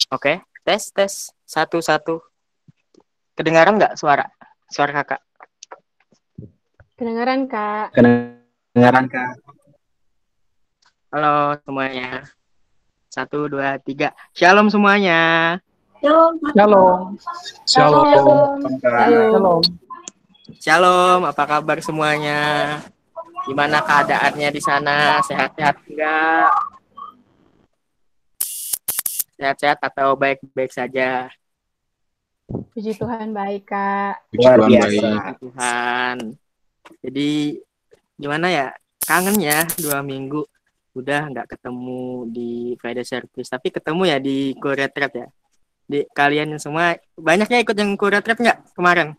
Oke, tes tes satu satu. Kedengaran nggak suara kakak? Kedengaran, Kak. Kedengaran Kak. Halo semuanya. 1, 2, 3. Shalom semuanya. Shalom. Shalom. Kak. Shalom. Shalom. Apa kabar semuanya? Gimana keadaannya di sana? Sehat-sehat enggak? Sehat-sehat atau baik-baik saja? Puji Tuhan baik, Kak. Luar Tuhan biasa. baik. Puji Tuhan. Jadi gimana ya? Kangen ya 2 minggu. Udah nggak ketemu di Friday Service. Tapi ketemu ya di Go Retreat ya. Di kalian semua banyaknya ikut yang Go Retreat nggak kemarin?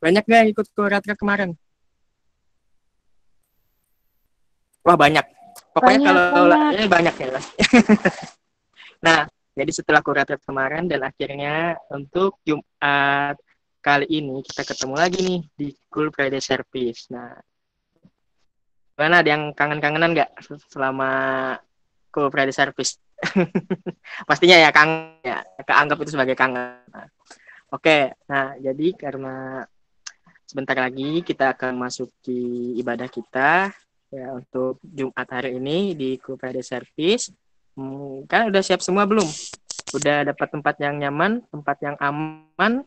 Banyak nggak yang ikut Go Retreat kemarin? Wah banyak. Pokoknya Banyak, kalau banyak. ini banyak ya. Nah, jadi setelah Go Retreat kemarin dan akhirnya untuk Jumat kali ini kita ketemu lagi nih di Cool Friday Service. Nah, gimana ada yang kangen-kangenan nggak selama Cool Friday Service? Pastinya ya kangen ya, keanggap itu sebagai kangen. Nah, oke, nah jadi karena sebentar lagi kita akan masuki ibadah kita ya untuk Jumat hari ini di Cool Friday Service. Kan udah siap semua belum? Udah dapat tempat yang nyaman, tempat yang aman,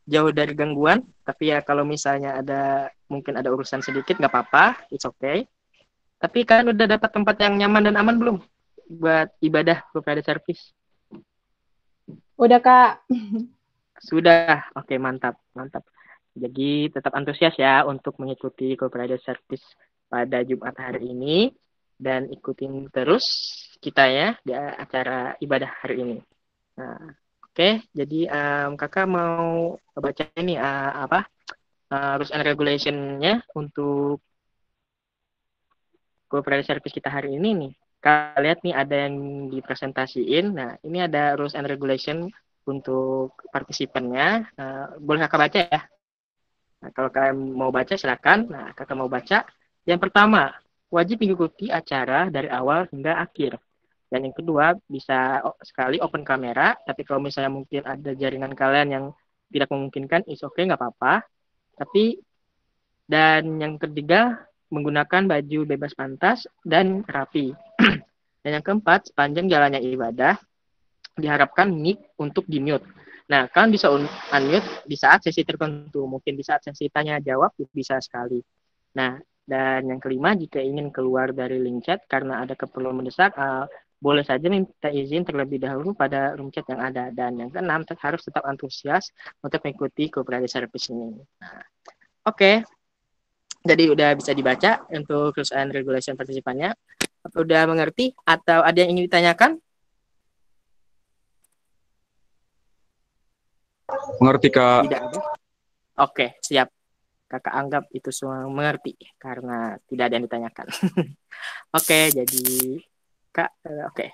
jauh dari gangguan. Tapi ya kalau misalnya mungkin ada urusan sedikit nggak apa-apa, it's okay. Tapi kan udah dapat tempat yang nyaman dan aman belum buat ibadah Friday Service? Udah, Kak. Sudah, oke mantap, mantap. Jadi tetap antusias ya untuk mengikuti Friday Service pada Jumat hari ini dan ikutin terus kita ya di acara ibadah hari ini. Nah, oke, jadi kakak mau baca ini rules and regulation-nya untuk Friday Service kita hari ini nih. Kalian lihat nih ada yang dipresentasiin. Nah, ini ada rules and regulation untuk partisipannya. Boleh kakak baca ya? Nah, kalau kalian mau baca silakan. Nah, kakak mau baca. Yang pertama, wajib mengikuti acara dari awal hingga akhir. Dan yang kedua, bisa sekali open kamera. Tapi kalau misalnya mungkin ada jaringan kalian yang tidak memungkinkan, is okay, nggak apa-apa. Dan yang ketiga, menggunakan baju bebas pantas dan rapi. Dan yang keempat, sepanjang jalannya ibadah, diharapkan mic untuk di-mute. Nah, kalian bisa unmute di saat sesi tertentu. Mungkin di saat sesi tanya jawab bisa sekali. Nah, dan yang kelima, jika ingin keluar dari link chat karena ada keperluan mendesak, boleh saja minta izin terlebih dahulu pada room chat yang ada. Dan yang keenam, harus tetap antusias untuk mengikuti Friday Service ini. Nah, oke. Jadi udah bisa dibaca untuk rules and regulation partisipannya. Udah mengerti atau ada yang ingin ditanyakan? Mengerti Kak. Tidak ada. Oke, siap. Kakak anggap itu semua mengerti karena tidak ada yang ditanyakan. Oke, jadi Kak, oke.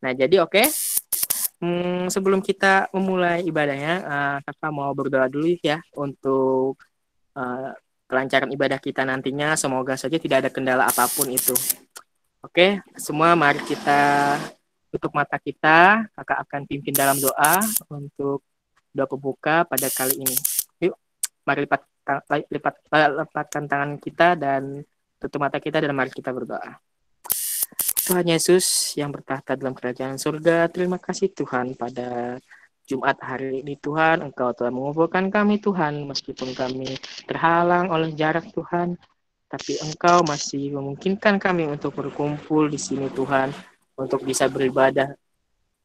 Nah, jadi oke. Sebelum kita memulai ibadahnya, kakak mau berdoa dulu ya untuk kelancaran ibadah kita nantinya. Semoga saja tidak ada kendala apapun itu. Oke, semua mari kita tutup mata kita. Kakak akan pimpin dalam doa untuk doa pembuka pada kali ini. Yuk, mari lipatkan tangan kita dan tutup mata kita dan mari kita berdoa. Tuhan Yesus yang bertahta dalam kerajaan surga, terima kasih Tuhan pada Jumat hari ini Tuhan, Engkau telah mengumpulkan kami Tuhan, meskipun kami terhalang oleh jarak Tuhan, tapi Engkau masih memungkinkan kami untuk berkumpul di sini Tuhan, untuk bisa beribadah,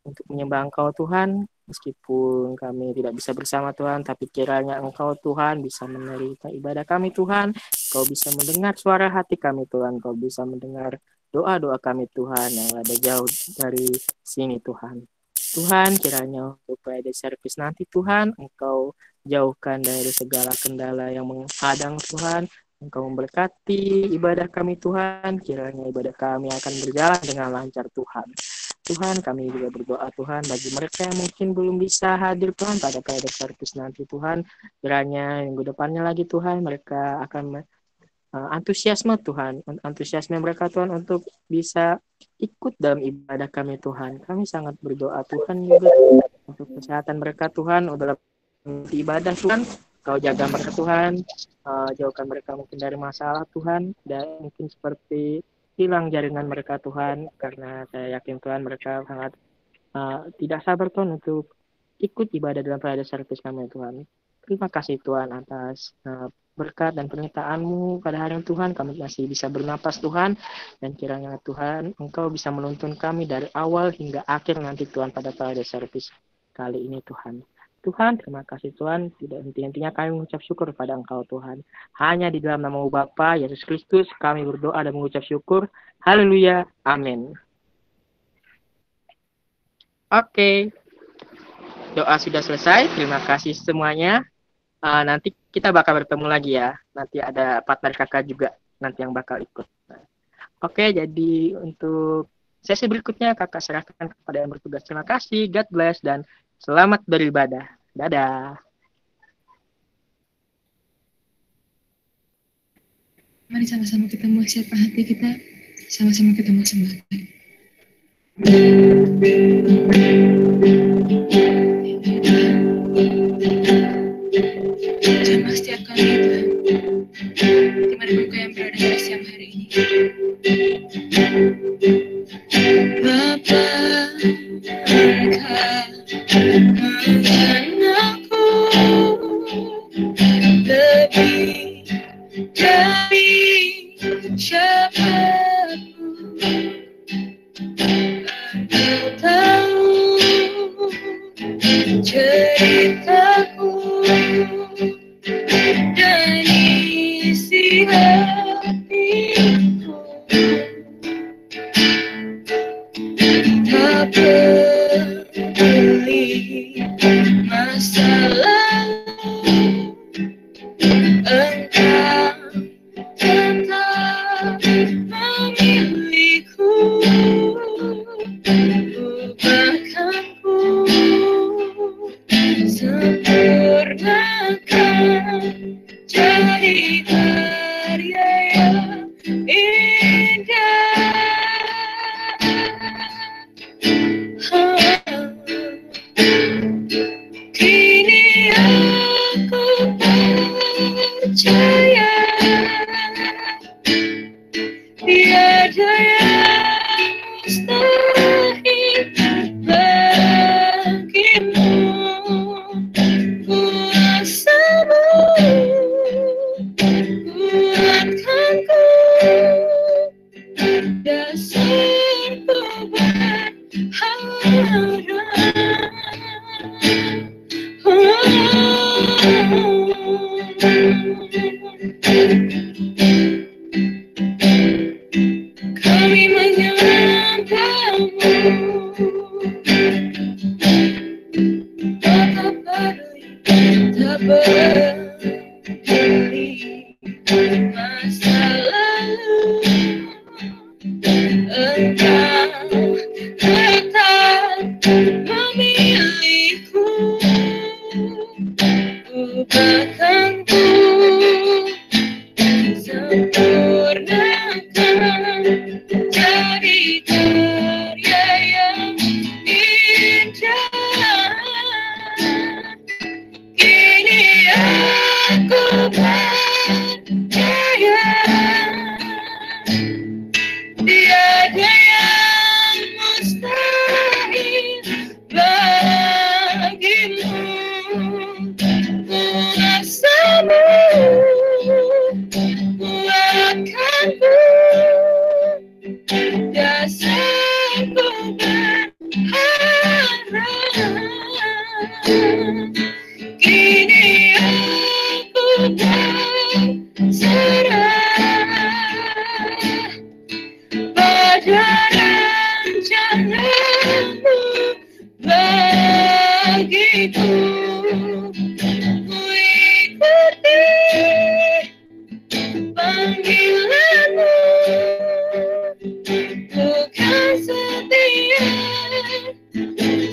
untuk menyembah Engkau Tuhan, meskipun kami tidak bisa bersama Tuhan, tapi kiranya Engkau Tuhan bisa menerima ibadah kami Tuhan, Engkau bisa mendengar suara hati kami Tuhan, Engkau bisa mendengar doa-doa kami Tuhan yang ada jauh dari sini Tuhan. Tuhan kiranya untuk Friday Service nanti Tuhan, Engkau jauhkan dari segala kendala yang menghadang Tuhan, Engkau memberkati ibadah kami Tuhan, kiranya ibadah kami akan berjalan dengan lancar Tuhan. Tuhan, kami juga berdoa Tuhan bagi mereka yang mungkin belum bisa hadir Tuhan pada Friday Service nanti Tuhan, kiranya minggu depannya lagi Tuhan mereka akan antusiasme Tuhan, antusiasme mereka Tuhan untuk bisa ikut dalam ibadah kami Tuhan. Kami sangat berdoa Tuhan juga untuk kesehatan mereka Tuhan, dalam ibadah Tuhan. Kau jaga mereka Tuhan, jauhkan mereka mungkin dari masalah Tuhan, dan mungkin seperti hilang jaringan mereka Tuhan, karena saya yakin Tuhan mereka sangat tidak sabar Tuhan untuk ikut ibadah dalam prayer service kami Tuhan. Terima kasih Tuhan atas berkat dan permintaan-Mu pada hari ini Tuhan. Kami masih bisa bernapas Tuhan, dan kiranya Tuhan Engkau bisa menuntun kami dari awal hingga akhir nanti Tuhan pada prayer service kali ini Tuhan. Tuhan, terima kasih Tuhan. Tidak henti-hentinya kami mengucap syukur kepada Engkau Tuhan. Hanya di dalam nama Bapa Yesus Kristus kami berdoa dan mengucap syukur. Haleluya. Amin. Oke. Doa sudah selesai. Terima kasih semuanya. Nanti kita bakal bertemu lagi ya. Nanti ada partner kakak juga nanti yang bakal ikut. Oke, jadi untuk sesi berikutnya kakak serahkan kepada yang bertugas. Terima kasih. God bless dan selamat beribadah. Dadah. Mari sama-sama kita mempersiapkan hati kita, sama-sama kita mempersembahkan. Jamah setiap kali Tuhan, dimanapun kau yang berada pada siang hari ini. Bapa, Engkau mengenalku lebih dari siapapun. Engkau tahu ceritaku dan isi hatiku. Tak peduli masa lalu, Engkau tetap memilihku. Ubahkanku, sempurnakan jadi karya yang indah. Kini aku percaya tiada yang mustahil bagimu. Kuasamu kuatkanku, dasarku berharap. Kami menyembahmu, tak peduli masa lalu, Engkau tetap memilihku. Ubahkanku, sempurnakan jadi karya yang indah. Kini aku percaya tiada yang mustahil bagimu. Kuasamu kuatkanku, dasarku berharap. Kini aku berserah pada rencanamu bagiku. Ku ikuti panggilanmu, bukan setia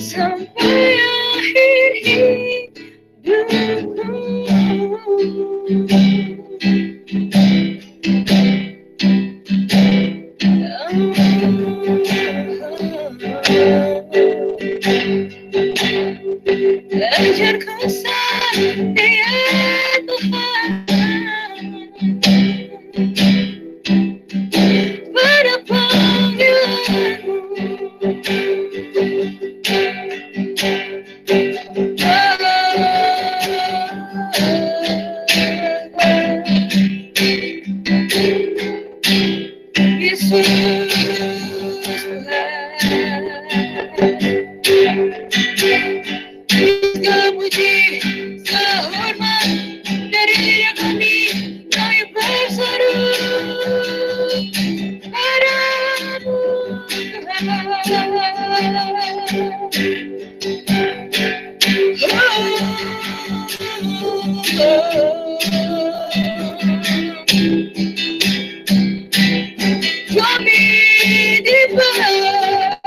sampai akhir hidupku. ajarkan saya Tuhan pada panggilanmu. Yesus segala puji, segala hormat dari diri kami berseru padamu kami dibawa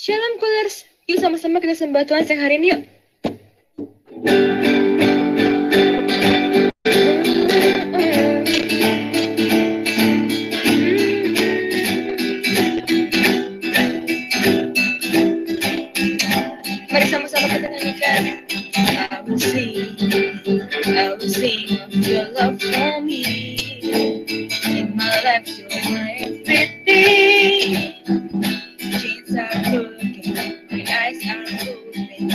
Shalom Coolers, yuk sama-sama kita sembah Tuhan siang hari ini yuk. Mari sama-sama kita nyanyikan. I will sing of your love for me. In my life, you're my everything. Chains are broken, my eyes are open.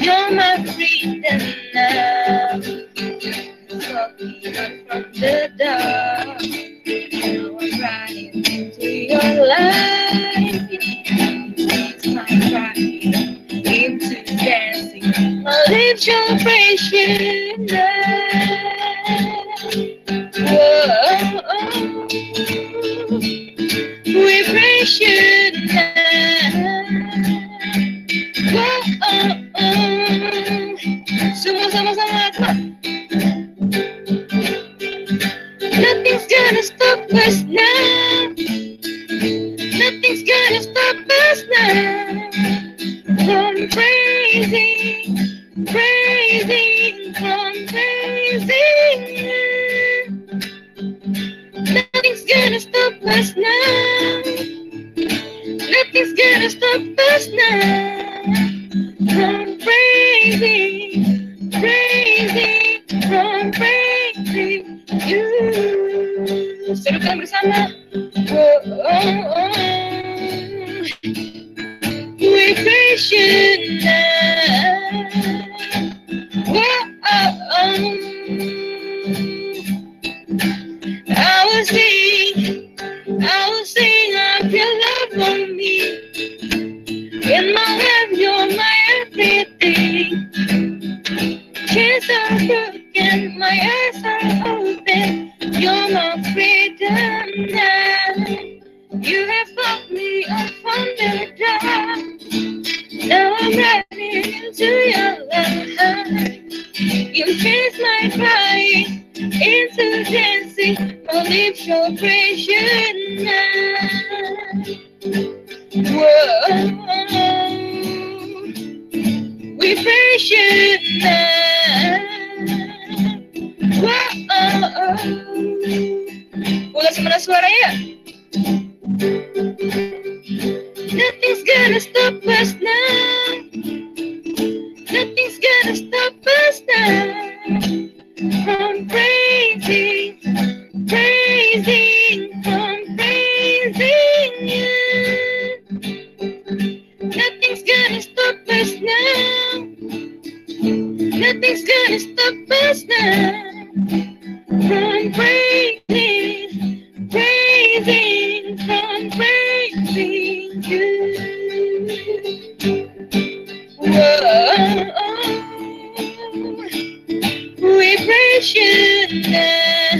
You're my freedom now. Talk me out from the dark. Now I'm running into your life. It's my pride into dancing. I'll lift your celebration now. Whoa, we praise you now. Semua sama-sama. Nothing's gonna stop us now. Nothing's gonna stop us now. From praising, praising, from praising. Nothing's gonna stop us now. Nothing's gonna stop us now. From praising, praising. sekali bersama. Oh, oh, oh. We praise you now. Oh, oh, oh. I will sing of your love on me. In my life, you're my everything. Chains are broken, my eyes are open. You're my freedom now. You have brought me up from the dark. Now I'm running into your love. You changed my crying into dancing. My lips shall praise you now. Whoa, we praise you now. Whoa, ulas mana suaranya? Nothing's gonna stop us now. Nothing's gonna stop us now from praising, from praising you. Nothing's gonna stop us now. Nothing's gonna stop us now from praising, from praising you. Whoa, we praise you now.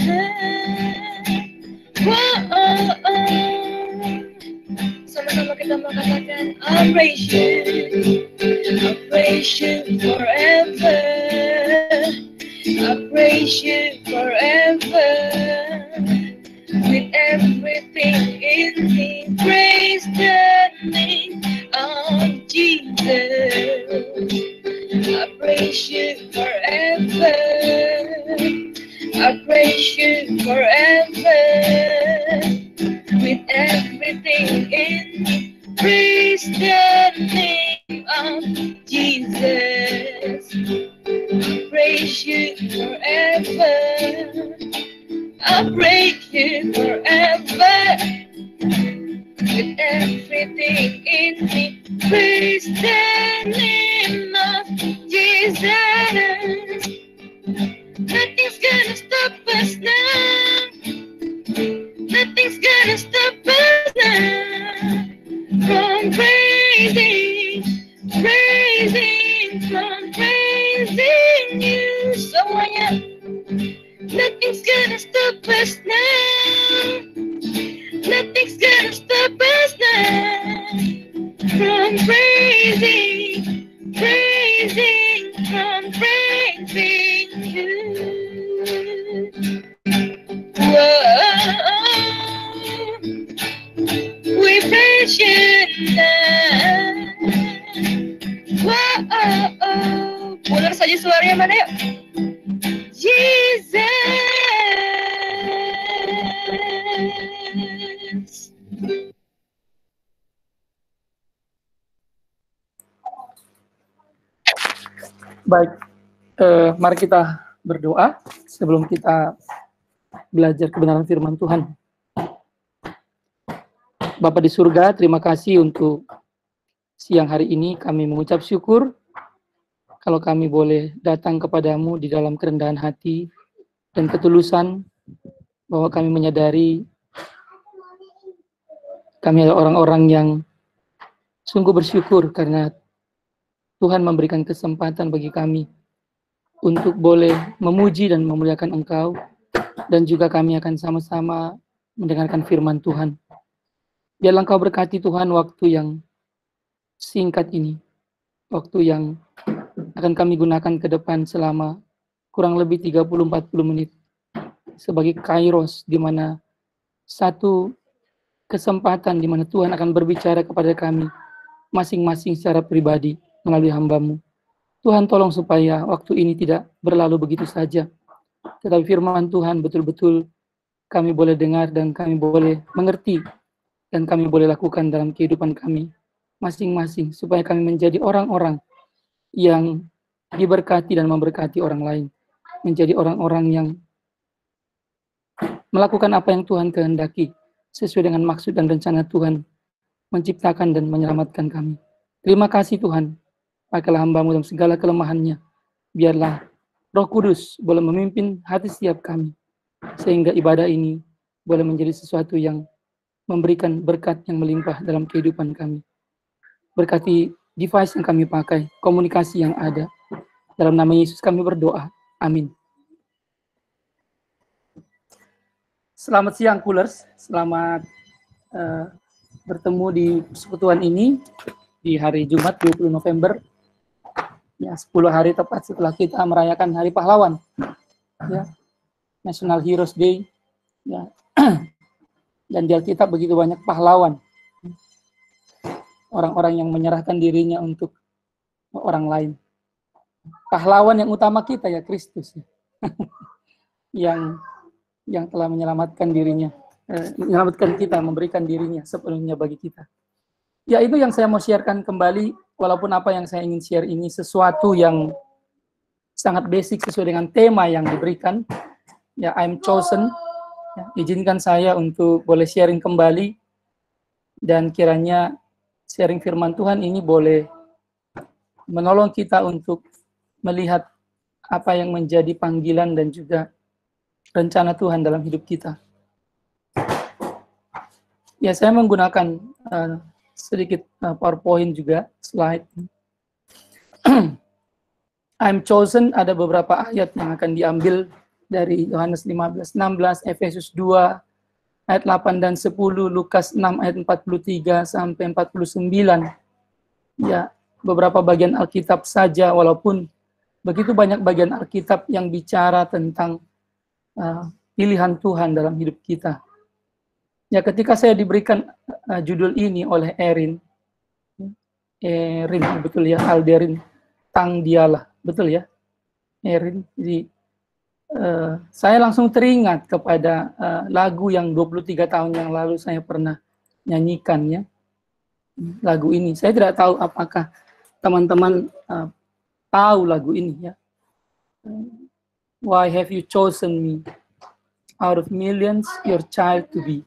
Whoa, sama-sama kita mau katakan I praise you forever. I praise you forever. With everything in me, praise the name of Jesus. I praise you forever. I praise you forever. With everything in me, praise the name of Jesus. I praise you forever. I praise you forever. With everything in me, praise the name of Jesus. Nothing's gonna stop us now. Nothing's gonna stop us now from praising, from praising you. Semuanya. Nothing's gonna stop us now. Nothing's gonna stop us now from praising, from praising you. Whoa, we praise you now. Whoa, ulang saja suaranya mana yuk? Jesus. Baik, mari kita berdoa sebelum kita belajar kebenaran firman Tuhan. Bapa di surga, terima kasih untuk siang hari ini. Kami mengucap syukur kalau kami boleh datang kepadamu di dalam kerendahan hati dan ketulusan, bahwa kami menyadari kami adalah orang-orang yang sungguh bersyukur karena Tuhan memberikan kesempatan bagi kami untuk boleh memuji dan memuliakan Engkau, dan juga kami akan sama-sama mendengarkan firman Tuhan. Biarlah Engkau berkati Tuhan waktu yang singkat ini, waktu yang akan kami gunakan ke depan selama kurang lebih 30-40 menit sebagai kairos, di mana satu kesempatan di mana Tuhan akan berbicara kepada kami masing-masing secara pribadi melalui hamba-Mu. Tuhan, tolong supaya waktu ini tidak berlalu begitu saja, tetapi firman Tuhan betul-betul kami boleh dengar dan kami boleh mengerti dan kami boleh lakukan dalam kehidupan kami masing-masing, supaya kami menjadi orang-orang yang diberkati dan memberkati orang lain, menjadi orang-orang yang melakukan apa yang Tuhan kehendaki, sesuai dengan maksud dan rencana Tuhan, menciptakan dan menyelamatkan kami. Terima kasih Tuhan, pakailah hamba-Mu dalam segala kelemahannya, biarlah Roh Kudus boleh memimpin hati setiap kami, sehingga ibadah ini boleh menjadi sesuatu yang memberikan berkat yang melimpah dalam kehidupan kami. Berkati device yang kami pakai, komunikasi yang ada. Dalam nama Yesus kami berdoa. Amin. Selamat siang, Coolers. Selamat bertemu di persekutuan ini di hari Jumat 20 November. Ya, 10 hari tepat setelah kita merayakan Hari Pahlawan. Ya, National Heroes Day. Ya. Dan di Alkitab begitu banyak pahlawan. Orang-orang yang menyerahkan dirinya untuk orang lain. Pahlawan yang utama kita ya Kristus. yang telah menyelamatkan dirinya, menyelamatkan kita, memberikan dirinya sepenuhnya bagi kita. Ya, itu yang saya mau sharekan kembali, walaupun apa yang saya ingin share ini sesuatu yang sangat basic sesuai dengan tema yang diberikan. Ya, I'm chosen. Ya, izinkan saya untuk boleh sharing kembali, dan kiranya sharing firman Tuhan ini boleh menolong kita untuk melihat apa yang menjadi panggilan dan juga rencana Tuhan dalam hidup kita. Ya, saya menggunakan sedikit PowerPoint juga, slide. I'm chosen, ada beberapa ayat yang akan diambil dari Yohanes 15, 16, Efesus 2, ayat 8 dan 10, Lukas 6, ayat 43 sampai 49. Ya, beberapa bagian Alkitab saja, walaupun begitu banyak bagian Alkitab yang bicara tentang pilihan Tuhan dalam hidup kita. Ya, ketika saya diberikan judul ini oleh Erin, betul ya, Alderin Tangdiala, betul ya, Erin. Jadi saya langsung teringat kepada lagu yang 23 tahun yang lalu saya pernah nyanyikan ya, lagu ini. Saya tidak tahu apakah teman-teman tahu lagu ini ya. Why have you chosen me? Out of millions, your child to be.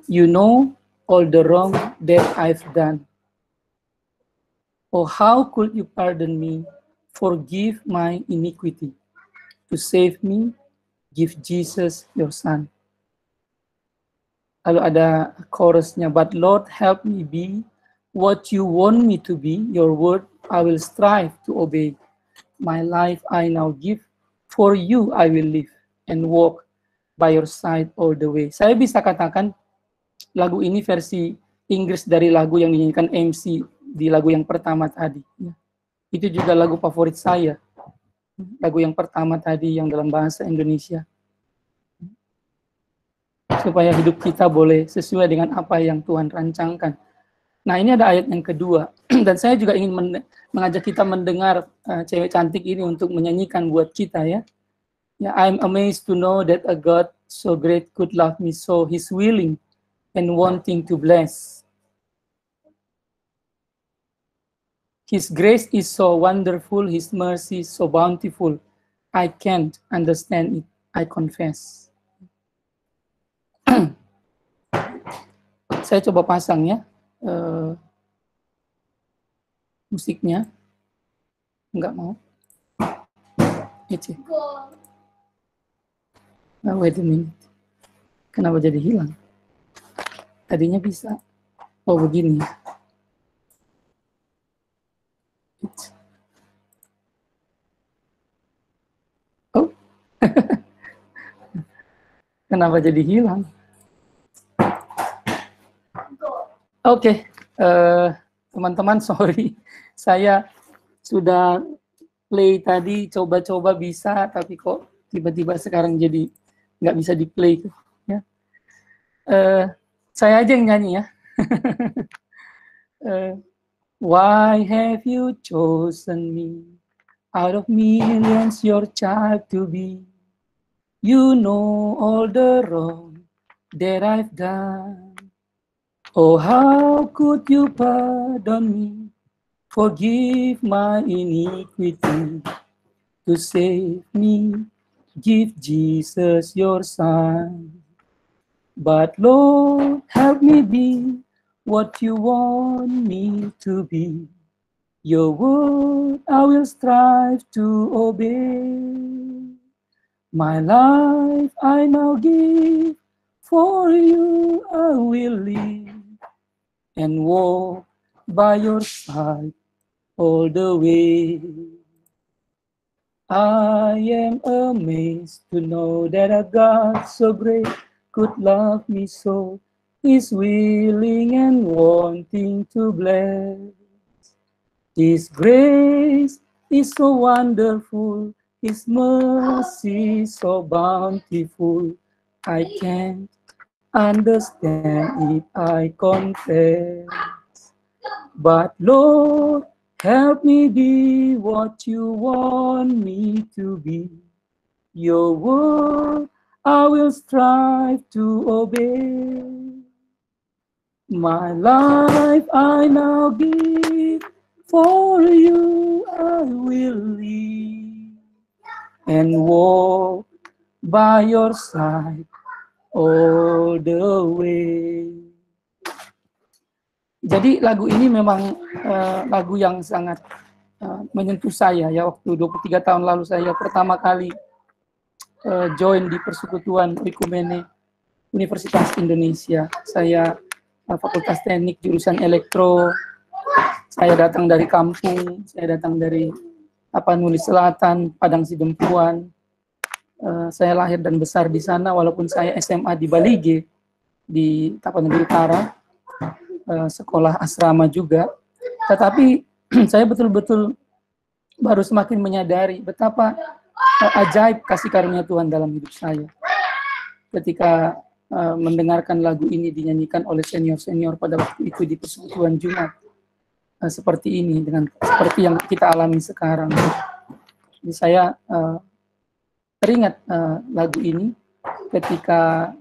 You know all the wrong that I've done. Oh, how could you pardon me? Forgive my iniquity. To save me, give Jesus your son. Lalu ada chorusnya, but Lord help me be what you want me to be. Your word I will strive to obey. My life I now give. For you I will live and walk by your side all the way. Saya bisa katakan lagu ini versi Inggris dari lagu yang dinyanyikan MC di lagu yang pertama tadi. Itu juga lagu favorit saya. Lagu yang pertama tadi yang dalam bahasa Indonesia. Supaya hidup kita boleh sesuai dengan apa yang Tuhan rancangkan. Nah, ini ada ayat yang kedua. Dan saya juga ingin mengajak kita mendengar cewek cantik ini untuk menyanyikan buat kita ya. Ya, I'm amazed to know that a God so great could love me so. He's willing and wanting to bless. His grace is so wonderful, His mercy so bountiful. I can't understand it, I confess. Saya coba pasang ya musiknya. Enggak mau. Wait a minute. Kenapa jadi hilang? Tadinya bisa. Oh, begini. Oh. Kenapa jadi hilang? Oke, teman-teman, sorry. Saya sudah play tadi, coba-coba bisa, tapi kok tiba-tiba sekarang jadi nggak bisa di-play. Ya. Saya aja yang nyanyi ya. Why have you chosen me? Out of millions your child to be. You know all the wrong that I've done. Oh, how could you pardon me? Forgive my iniquity. To save me, give Jesus your son. But Lord, help me be what you want me to be. Your word I will strive to obey. My life I now give, for you I will live, and walk by your side all the way. I am amazed to know that a God so great could love me so. He's willing and wanting to bless. His grace is so wonderful, His mercy so bountiful. I can't understand if I confess. But Lord, help me be what you want me to be. Your word I will strive to obey. My life I now give, for you I will live, and walk by your side all the way. Jadi lagu ini memang lagu yang sangat menyentuh saya ya. Waktu 23 tahun lalu saya pertama kali join di Persekutuan Oikumene Universitas Indonesia. Saya Fakultas Teknik jurusan Elektro. Saya datang dari kampung, saya datang dari Tapanuli Selatan, Padang Sidempuan. Saya lahir dan besar di sana, walaupun saya SMA di Balige, di Tapanuli Utara, sekolah asrama juga. Tetapi saya betul-betul baru semakin menyadari betapa ajaib kasih karunia Tuhan dalam hidup saya. Ketika mendengarkan lagu ini dinyanyikan oleh senior-senior pada waktu itu di persekutuan Jumat, seperti ini, dengan seperti yang kita alami sekarang. Jadi saya teringat lagu ini ketika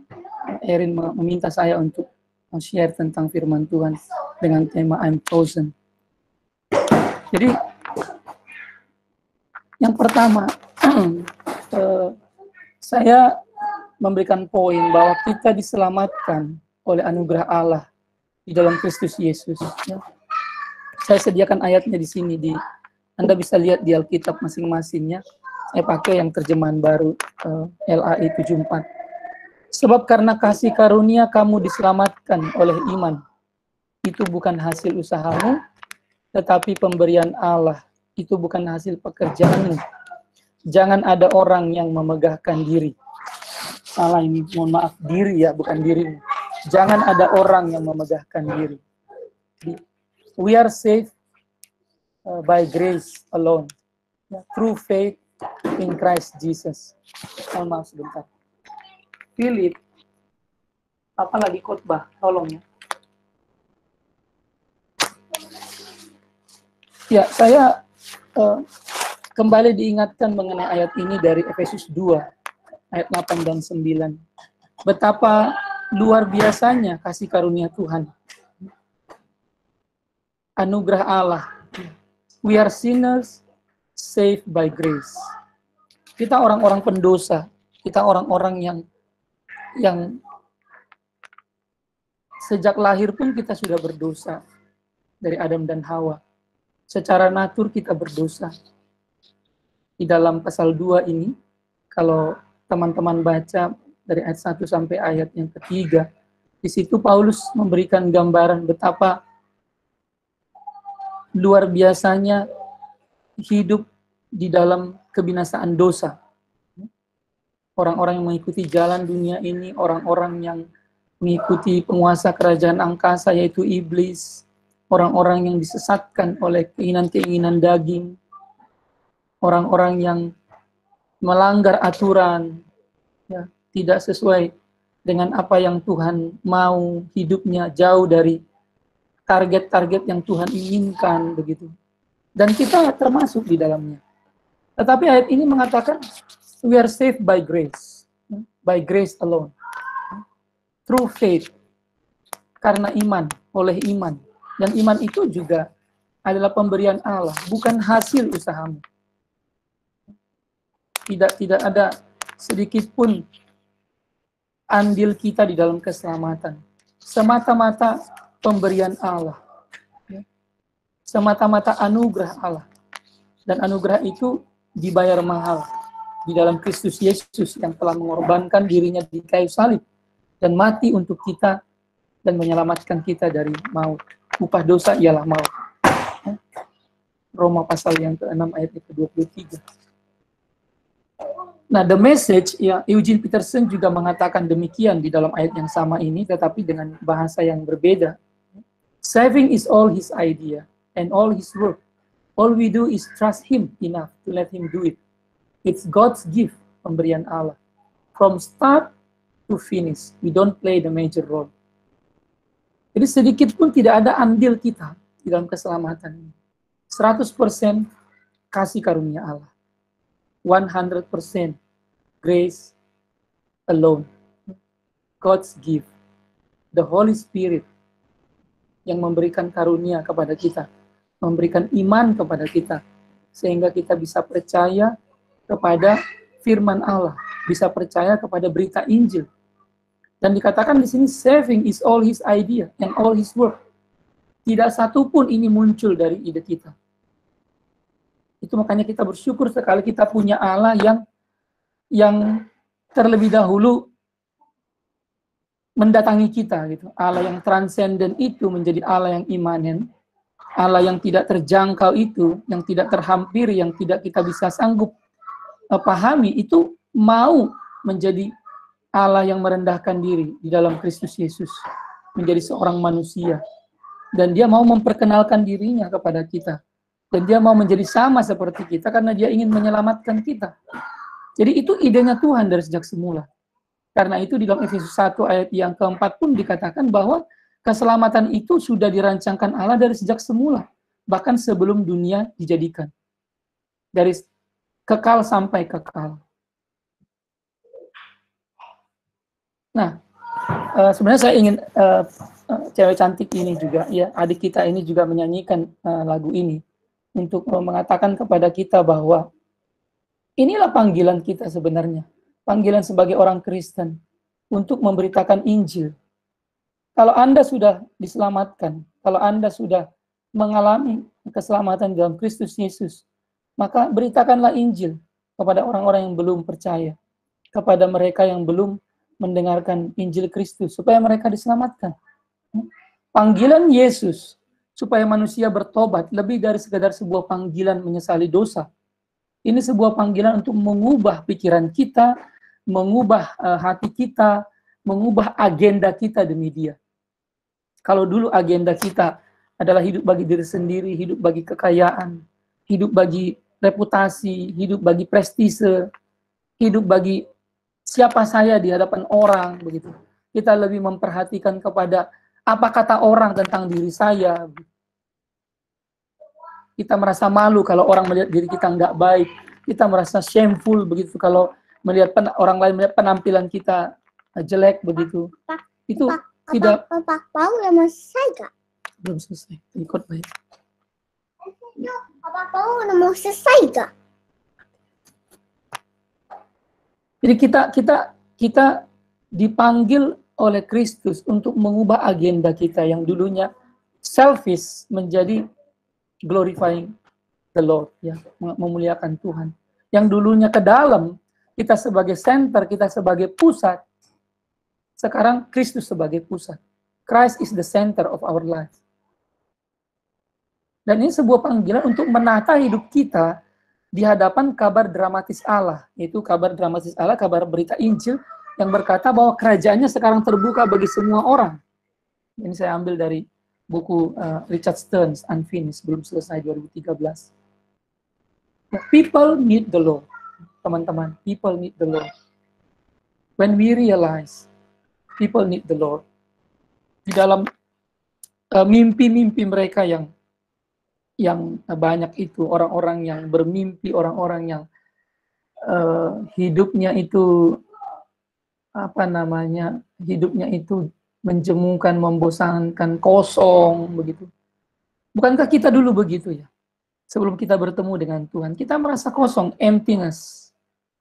Erin meminta saya untuk share tentang firman Tuhan dengan tema I'm Chosen. Jadi yang pertama, saya memberikan poin bahwa kita diselamatkan oleh anugerah Allah di dalam Kristus Yesus. Ya. Saya sediakan ayatnya di sini, Anda bisa lihat di Alkitab masing-masingnya. Saya pakai yang terjemahan baru LAI 74. Sebab karena kasih karunia kamu diselamatkan oleh iman. Itu bukan hasil usahamu, tetapi pemberian Allah. Itu bukan hasil pekerjaanmu. Jangan ada orang yang memegahkan diri. Salah ini, mohon maaf, diri ya, bukan dirimu. Jangan ada orang yang memegahkan diri. We are saved by grace alone, through faith in Christ Jesus. Mohon maaf sebentar. Philip, apa lagi khotbah? Tolong ya. Ya, saya kembali diingatkan mengenai ayat ini dari Efesus 2. Ayat 8 dan 9. Betapa luar biasanya kasih karunia Tuhan. Anugerah Allah. We are sinners saved by grace. Kita orang-orang pendosa. Kita orang-orang yang sejak lahir pun kita sudah berdosa. Dari Adam dan Hawa. Secara natur kita berdosa. Di dalam pasal 2 ini, kalau teman-teman baca dari ayat 1 sampai ayat yang ketiga, di situ Paulus memberikan gambaran betapa luar biasanya hidup di dalam kebinasaan dosa. Orang-orang yang mengikuti jalan dunia ini, orang-orang yang mengikuti penguasa kerajaan angkasa yaitu iblis, orang-orang yang disesatkan oleh keinginan-keinginan daging, orang-orang yang melanggar aturan, ya, tidak sesuai dengan apa yang Tuhan mau, hidupnya jauh dari target-target yang Tuhan inginkan, begitu. Dan kita termasuk di dalamnya. Tetapi ayat ini mengatakan, we are saved by grace alone, through faith, karena iman, oleh iman. Dan iman itu juga adalah pemberian Allah, bukan hasil usahamu. Tidak ada sedikit pun andil kita di dalam keselamatan. Semata-mata pemberian Allah. Semata-mata anugerah Allah. Dan anugerah itu dibayar mahal di dalam Kristus Yesus yang telah mengorbankan dirinya di kayu salib dan mati untuk kita dan menyelamatkan kita dari maut. Upah dosa ialah maut. Roma pasal yang ke-6 ayat ke-23. Nah, the message, ya, Eugene Peterson juga mengatakan demikian di dalam ayat yang sama ini, tetapi dengan bahasa yang berbeda. Saving is all his idea and all his work. All we do is trust him enough to let him do it. It's God's gift, pemberian Allah. From start to finish, we don't play the major role. Jadi sedikit pun tidak ada andil kita di dalam keselamatan ini. 100% kasih karunia Allah. 100% grace alone. God's gift. The Holy Spirit yang memberikan karunia kepada kita, memberikan iman kepada kita, sehingga kita bisa percaya kepada firman Allah, bisa percaya kepada berita Injil. Dan dikatakan di sini, saving is all his idea and all his work. Tidak satu pun ini muncul dari ide kita. Itu makanya kita bersyukur sekali kita punya Allah yang terlebih dahulu mendatangi kita gitu. Allah yang transenden itu menjadi Allah yang imanen, Allah yang tidak terjangkau itu, yang tidak terhampiri, yang tidak kita bisa sanggup pahami, itu mau menjadi Allah yang merendahkan diri di dalam Kristus Yesus, menjadi seorang manusia. Dan dia mau memperkenalkan dirinya kepada kita. Dan dia mau menjadi sama seperti kita karena dia ingin menyelamatkan kita. Jadi itu idenya Tuhan dari sejak semula. Karena itu di dalam Efesus 1 ayat yang keempat pun dikatakan bahwa keselamatan itu sudah dirancangkan Allah dari sejak semula. Bahkan sebelum dunia dijadikan. Dari kekal sampai kekal. Nah, sebenarnya saya ingin cewek cantik ini juga, ya, adik kita ini juga menyanyikan lagu ini untuk mengatakan kepada kita bahwa inilah panggilan kita sebenarnya, panggilan sebagai orang Kristen untuk memberitakan Injil. Kalau Anda sudah diselamatkan, kalau Anda sudah mengalami keselamatan dalam Kristus Yesus, maka beritakanlah Injil kepada orang-orang yang belum percaya, kepada mereka yang belum mendengarkan Injil Kristus, supaya mereka diselamatkan. Panggilan Yesus supaya manusia bertobat lebih dari sekedar sebuah panggilan menyesali dosa. Ini sebuah panggilan untuk mengubah pikiran kita, mengubah hati kita, mengubah agenda kita demi Dia. Kalau dulu agenda kita adalah hidup bagi diri sendiri, hidup bagi kekayaan, hidup bagi reputasi, hidup bagi prestise, hidup bagi siapa saya di hadapan orang, begitu. Kita lebih memperhatikan kepada apa kata orang tentang diri saya. Kita merasa malu kalau orang melihat diri kita nggak baik. Kita merasa shameful begitu kalau melihat orang lain melihat penampilan kita jelek begitu. Itu tidak. Papa udah selesai gak? Belum selesai. Ikut baik. Papa udah mau selesai gak? Jadi kita dipanggil oleh Kristus untuk mengubah agenda kita yang dulunya selfish menjadi glorifying the Lord, ya, memuliakan Tuhan. Yang dulunya ke dalam, kita sebagai center, kita sebagai pusat. Sekarang Kristus sebagai pusat. Christ is the center of our life. Dan ini sebuah panggilan untuk menata hidup kita di hadapan kabar dramatis Allah, yaitu kabar dramatis Allah, kabar berita Injil yang berkata bahwa kerajaannya sekarang terbuka bagi semua orang. Ini saya ambil dari buku Richard Stearns, Unfinished, belum selesai 2013. People need the Lord, teman-teman. People need the Lord. When we realize people need the Lord, di dalam mimpi-mimpi mereka yang banyak itu, orang-orang yang bermimpi, orang-orang yang hidupnya itu hidupnya itu menjemungkan, membosankan, kosong begitu. Bukankah kita dulu begitu ya? Sebelum kita bertemu dengan Tuhan, kita merasa kosong, emptiness,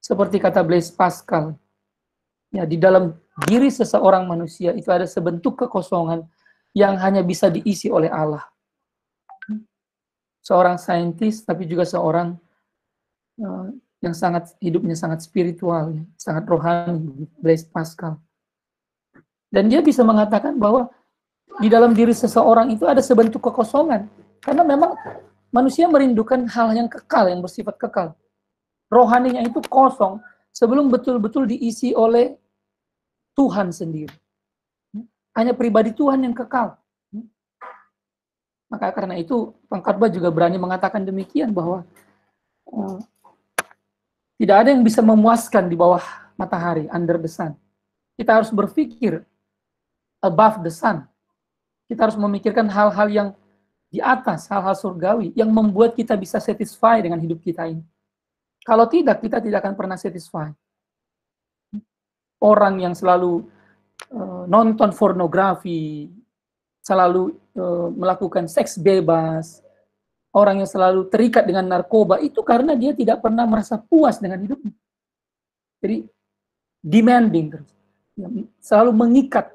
seperti kata Blaise Pascal, ya, di dalam diri seseorang manusia itu ada sebentuk kekosongan yang hanya bisa diisi oleh Allah. Seorang saintis, tapi juga seorang yang hidupnya sangat spiritual, ya, sangat rohani, Blaise Pascal. Dan dia bisa mengatakan bahwa di dalam diri seseorang itu ada sebentuk kekosongan, karena memang manusia merindukan hal yang kekal, yang bersifat kekal. Rohaninya itu kosong sebelum betul-betul diisi oleh Tuhan sendiri. Hanya pribadi Tuhan yang kekal. Maka karena itu pengkhotbah juga berani mengatakan demikian, bahwa tidak ada yang bisa memuaskan di bawah matahari, under the sun. Kita harus berpikir above the sun. Kita harus memikirkan hal-hal yang di atas, hal-hal surgawi, yang membuat kita bisa satisfy dengan hidup kita ini. Kalau tidak, kita tidak akan pernah satisfy. Orang yang selalu nonton pornografi, selalu melakukan seks bebas, orang yang selalu terikat dengan narkoba, itu karena dia tidak pernah merasa puas dengan hidupnya. Jadi, demanding terus, selalu mengikat.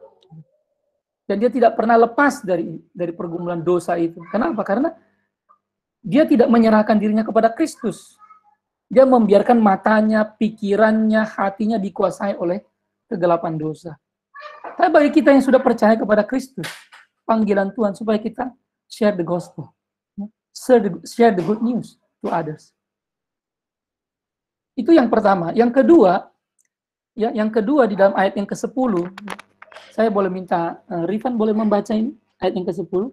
Dan dia tidak pernah lepas dari pergumulan dosa itu. Kenapa? Karena dia tidak menyerahkan dirinya kepada Kristus. Dia membiarkan matanya, pikirannya, hatinya dikuasai oleh kegelapan dosa. Tapi bagi kita yang sudah percaya kepada Kristus, panggilan Tuhan supaya kita share the gospel, share the good news to others. Itu yang pertama. Yang kedua di dalam ayat yang ke-10, saya boleh minta Rifan boleh membaca ini ayat yang ke-10,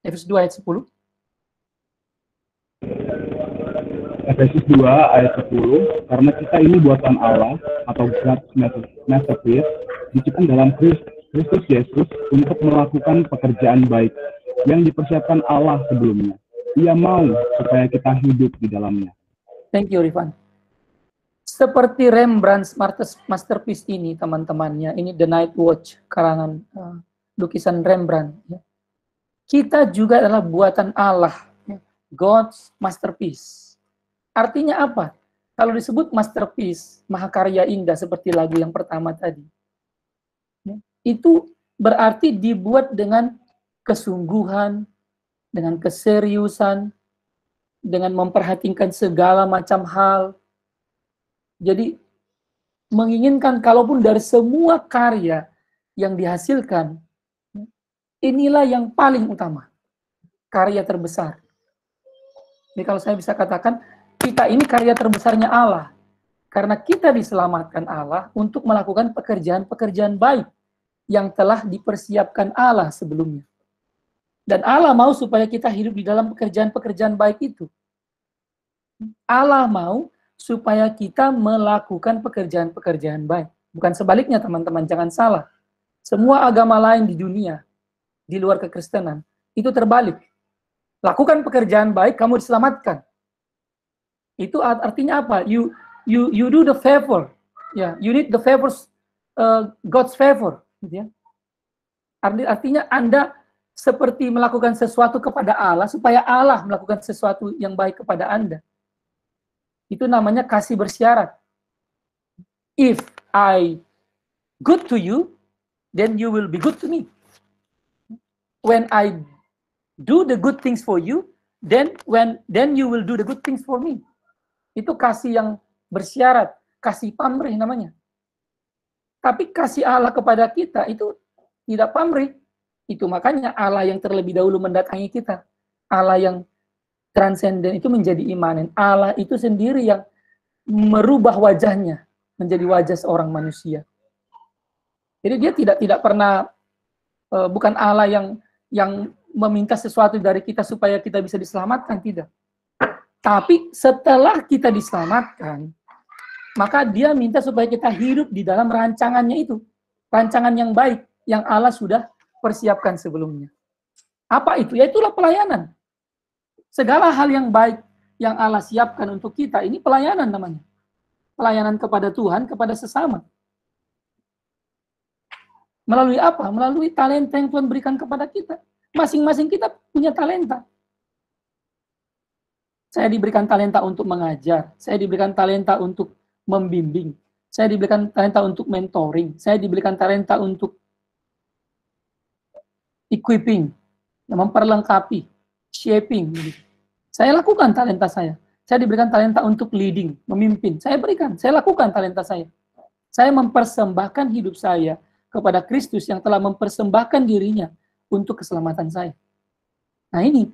Efesus 2 ayat 10. Efesus 2 ayat 10, karena kita ini buatan Allah atau God's masterpiece, diciptakan dalam Kristus Yesus untuk melakukan pekerjaan baik yang dipersiapkan Allah sebelumnya. Ia mau supaya kita hidup di dalamnya. Thank you, Rifan. Seperti Rembrandt's masterpiece ini, teman-temannya, ini The Night Watch, karangan lukisan Rembrandt. Ya. Kita juga adalah buatan Allah, ya. God's masterpiece. Artinya apa? Kalau disebut masterpiece, mahakarya indah seperti lagu yang pertama tadi, ya, itu berarti dibuat dengan kesungguhan, dengan keseriusan, dengan memperhatikan segala macam hal. Jadi menginginkan kalaupun dari semua karya yang dihasilkan, inilah yang paling utama, karya terbesar. Jadi kalau saya bisa katakan, kita ini karya terbesarnya Allah, karena kita diselamatkan Allah untuk melakukan pekerjaan-pekerjaan baik yang telah dipersiapkan Allah sebelumnya. Dan Allah mau supaya kita hidup di dalam pekerjaan-pekerjaan baik itu. Allah mau supaya kita melakukan pekerjaan-pekerjaan baik. Bukan sebaliknya, teman-teman, jangan salah. Semua agama lain di dunia, di luar kekristenan, itu terbalik. Lakukan pekerjaan baik, kamu diselamatkan. Itu artinya apa? You do the favor. Ya, you need the favors, God's favor. Gitu ya. Artinya Anda seperti melakukan sesuatu kepada Allah, supaya Allah melakukan sesuatu yang baik kepada Anda. Itu namanya kasih bersyarat. If I good to you, then you will be good to me. When I do the good things for you, then you will do the good things for me. Itu kasih yang bersyarat, kasih pamrih namanya. Tapi kasih Allah kepada kita itu tidak pamrih. Itu makanya Allah yang terlebih dahulu mendatangi kita. Allah yang transenden itu menjadi imanen. Allah itu sendiri yang merubah wajahnya menjadi wajah seorang manusia. Jadi dia tidak pernah bukan Allah yang meminta sesuatu dari kita supaya kita bisa diselamatkan, tidak. Tapi setelah kita diselamatkan, maka dia minta supaya kita hidup di dalam rancangannya itu. Rancangan yang baik yang Allah sudah persiapkan sebelumnya. Apa itu? Ya itulah pelayanan. Segala hal yang baik yang Allah siapkan untuk kita, ini pelayanan namanya. Pelayanan kepada Tuhan, kepada sesama. Melalui apa? Melalui talenta yang Tuhan berikan kepada kita. Masing-masing kita punya talenta. Saya diberikan talenta untuk mengajar. Saya diberikan talenta untuk membimbing. Saya diberikan talenta untuk mentoring. Saya diberikan talenta untuk equipping, memperlengkapi, shaping. Saya lakukan talenta saya. Saya diberikan talenta untuk leading, memimpin. Saya berikan, saya lakukan talenta saya. Saya mempersembahkan hidup saya kepada Kristus yang telah mempersembahkan dirinya untuk keselamatan saya. Nah ini,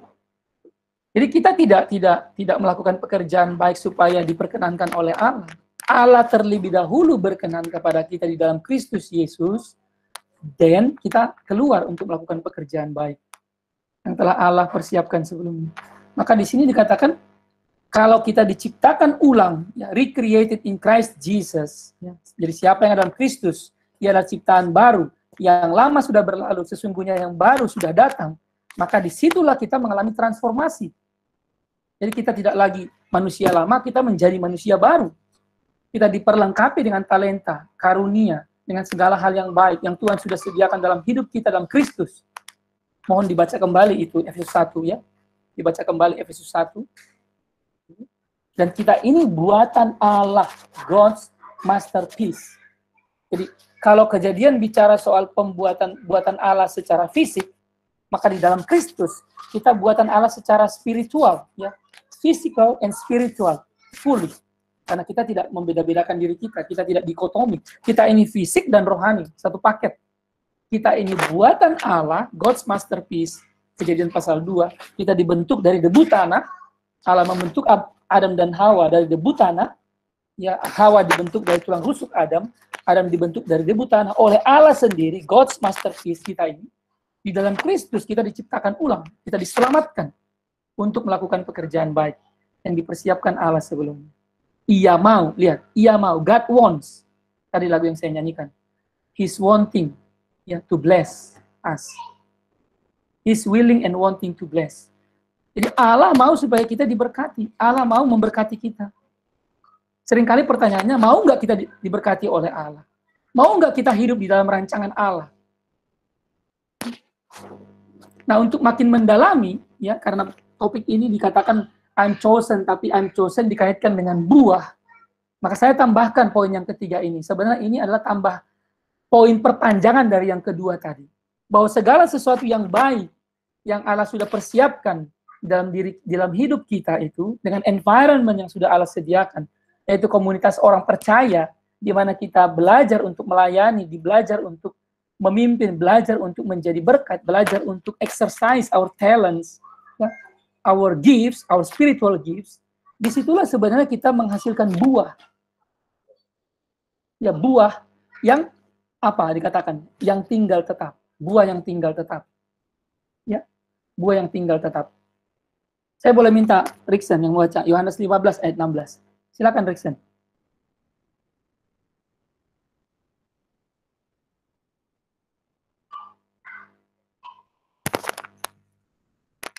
jadi kita tidak melakukan pekerjaan baik supaya diperkenankan oleh Allah. Allah terlebih dahulu berkenan kepada kita di dalam Kristus Yesus, dan kita keluar untuk melakukan pekerjaan baik yang telah Allah persiapkan sebelumnya. Maka di sini dikatakan, kalau kita diciptakan ulang, ya, recreated in Christ Jesus, ya, jadi siapa yang ada dalam Kristus, ia adalah ciptaan baru, yang lama sudah berlalu, sesungguhnya yang baru sudah datang, maka disitulah kita mengalami transformasi. Jadi kita tidak lagi manusia lama, kita menjadi manusia baru. Kita diperlengkapi dengan talenta, karunia, dengan segala hal yang baik, yang Tuhan sudah sediakan dalam hidup kita dalam Kristus. Mohon dibaca kembali itu, Efesus 1 ya. Dibaca kembali Efesus 1. Dan kita ini buatan Allah, God's masterpiece. Jadi kalau Kejadian bicara soal buatan Allah secara fisik, maka di dalam Kristus kita buatan Allah secara spiritual, ya, physical and spiritual, fully. Karena kita tidak membeda-bedakan diri kita tidak dikotomi. Kita ini fisik dan rohani, satu paket. Kita ini buatan Allah, God's masterpiece. Kejadian pasal 2, kita dibentuk dari debu tanah. Allah membentuk Adam dan Hawa dari debu tanah. Ya, Hawa dibentuk dari tulang rusuk Adam. Adam dibentuk dari debu tanah oleh Allah sendiri, God's masterpiece kita ini. Di dalam Kristus kita diciptakan ulang, kita diselamatkan untuk melakukan pekerjaan baik yang dipersiapkan Allah sebelumnya. Ia mau, lihat, ia mau, God wants. Tadi lagu yang saya nyanyikan. He's wanting, ya, to bless us. He's willing and wanting to bless. Jadi Allah mau supaya kita diberkati. Allah mau memberkati kita. Seringkali pertanyaannya, mau nggak kita diberkati oleh Allah? Mau nggak kita hidup di dalam rancangan Allah? Nah, untuk makin mendalami, ya, karena topik ini dikatakan I'm chosen, tapi I'm chosen dikaitkan dengan buah. Maka saya tambahkan poin yang ketiga ini. Sebenarnya ini adalah tambah poin perpanjangan dari yang kedua tadi. Bahwa segala sesuatu yang baik, yang Allah sudah persiapkan dalam hidup kita itu, dengan environment yang sudah Allah sediakan, yaitu komunitas orang percaya, di mana kita belajar untuk melayani, belajar untuk memimpin, belajar untuk menjadi berkat, belajar untuk exercise our talents, ya, our gifts, our spiritual gifts. Disitulah sebenarnya kita menghasilkan buah. Ya, buah yang apa dikatakan? Yang tinggal tetap. Buah yang tinggal tetap. Ya, buah yang tinggal tetap. Saya boleh minta Riksen yang membaca Yohanes 15 ayat 16. Silakan Riksen.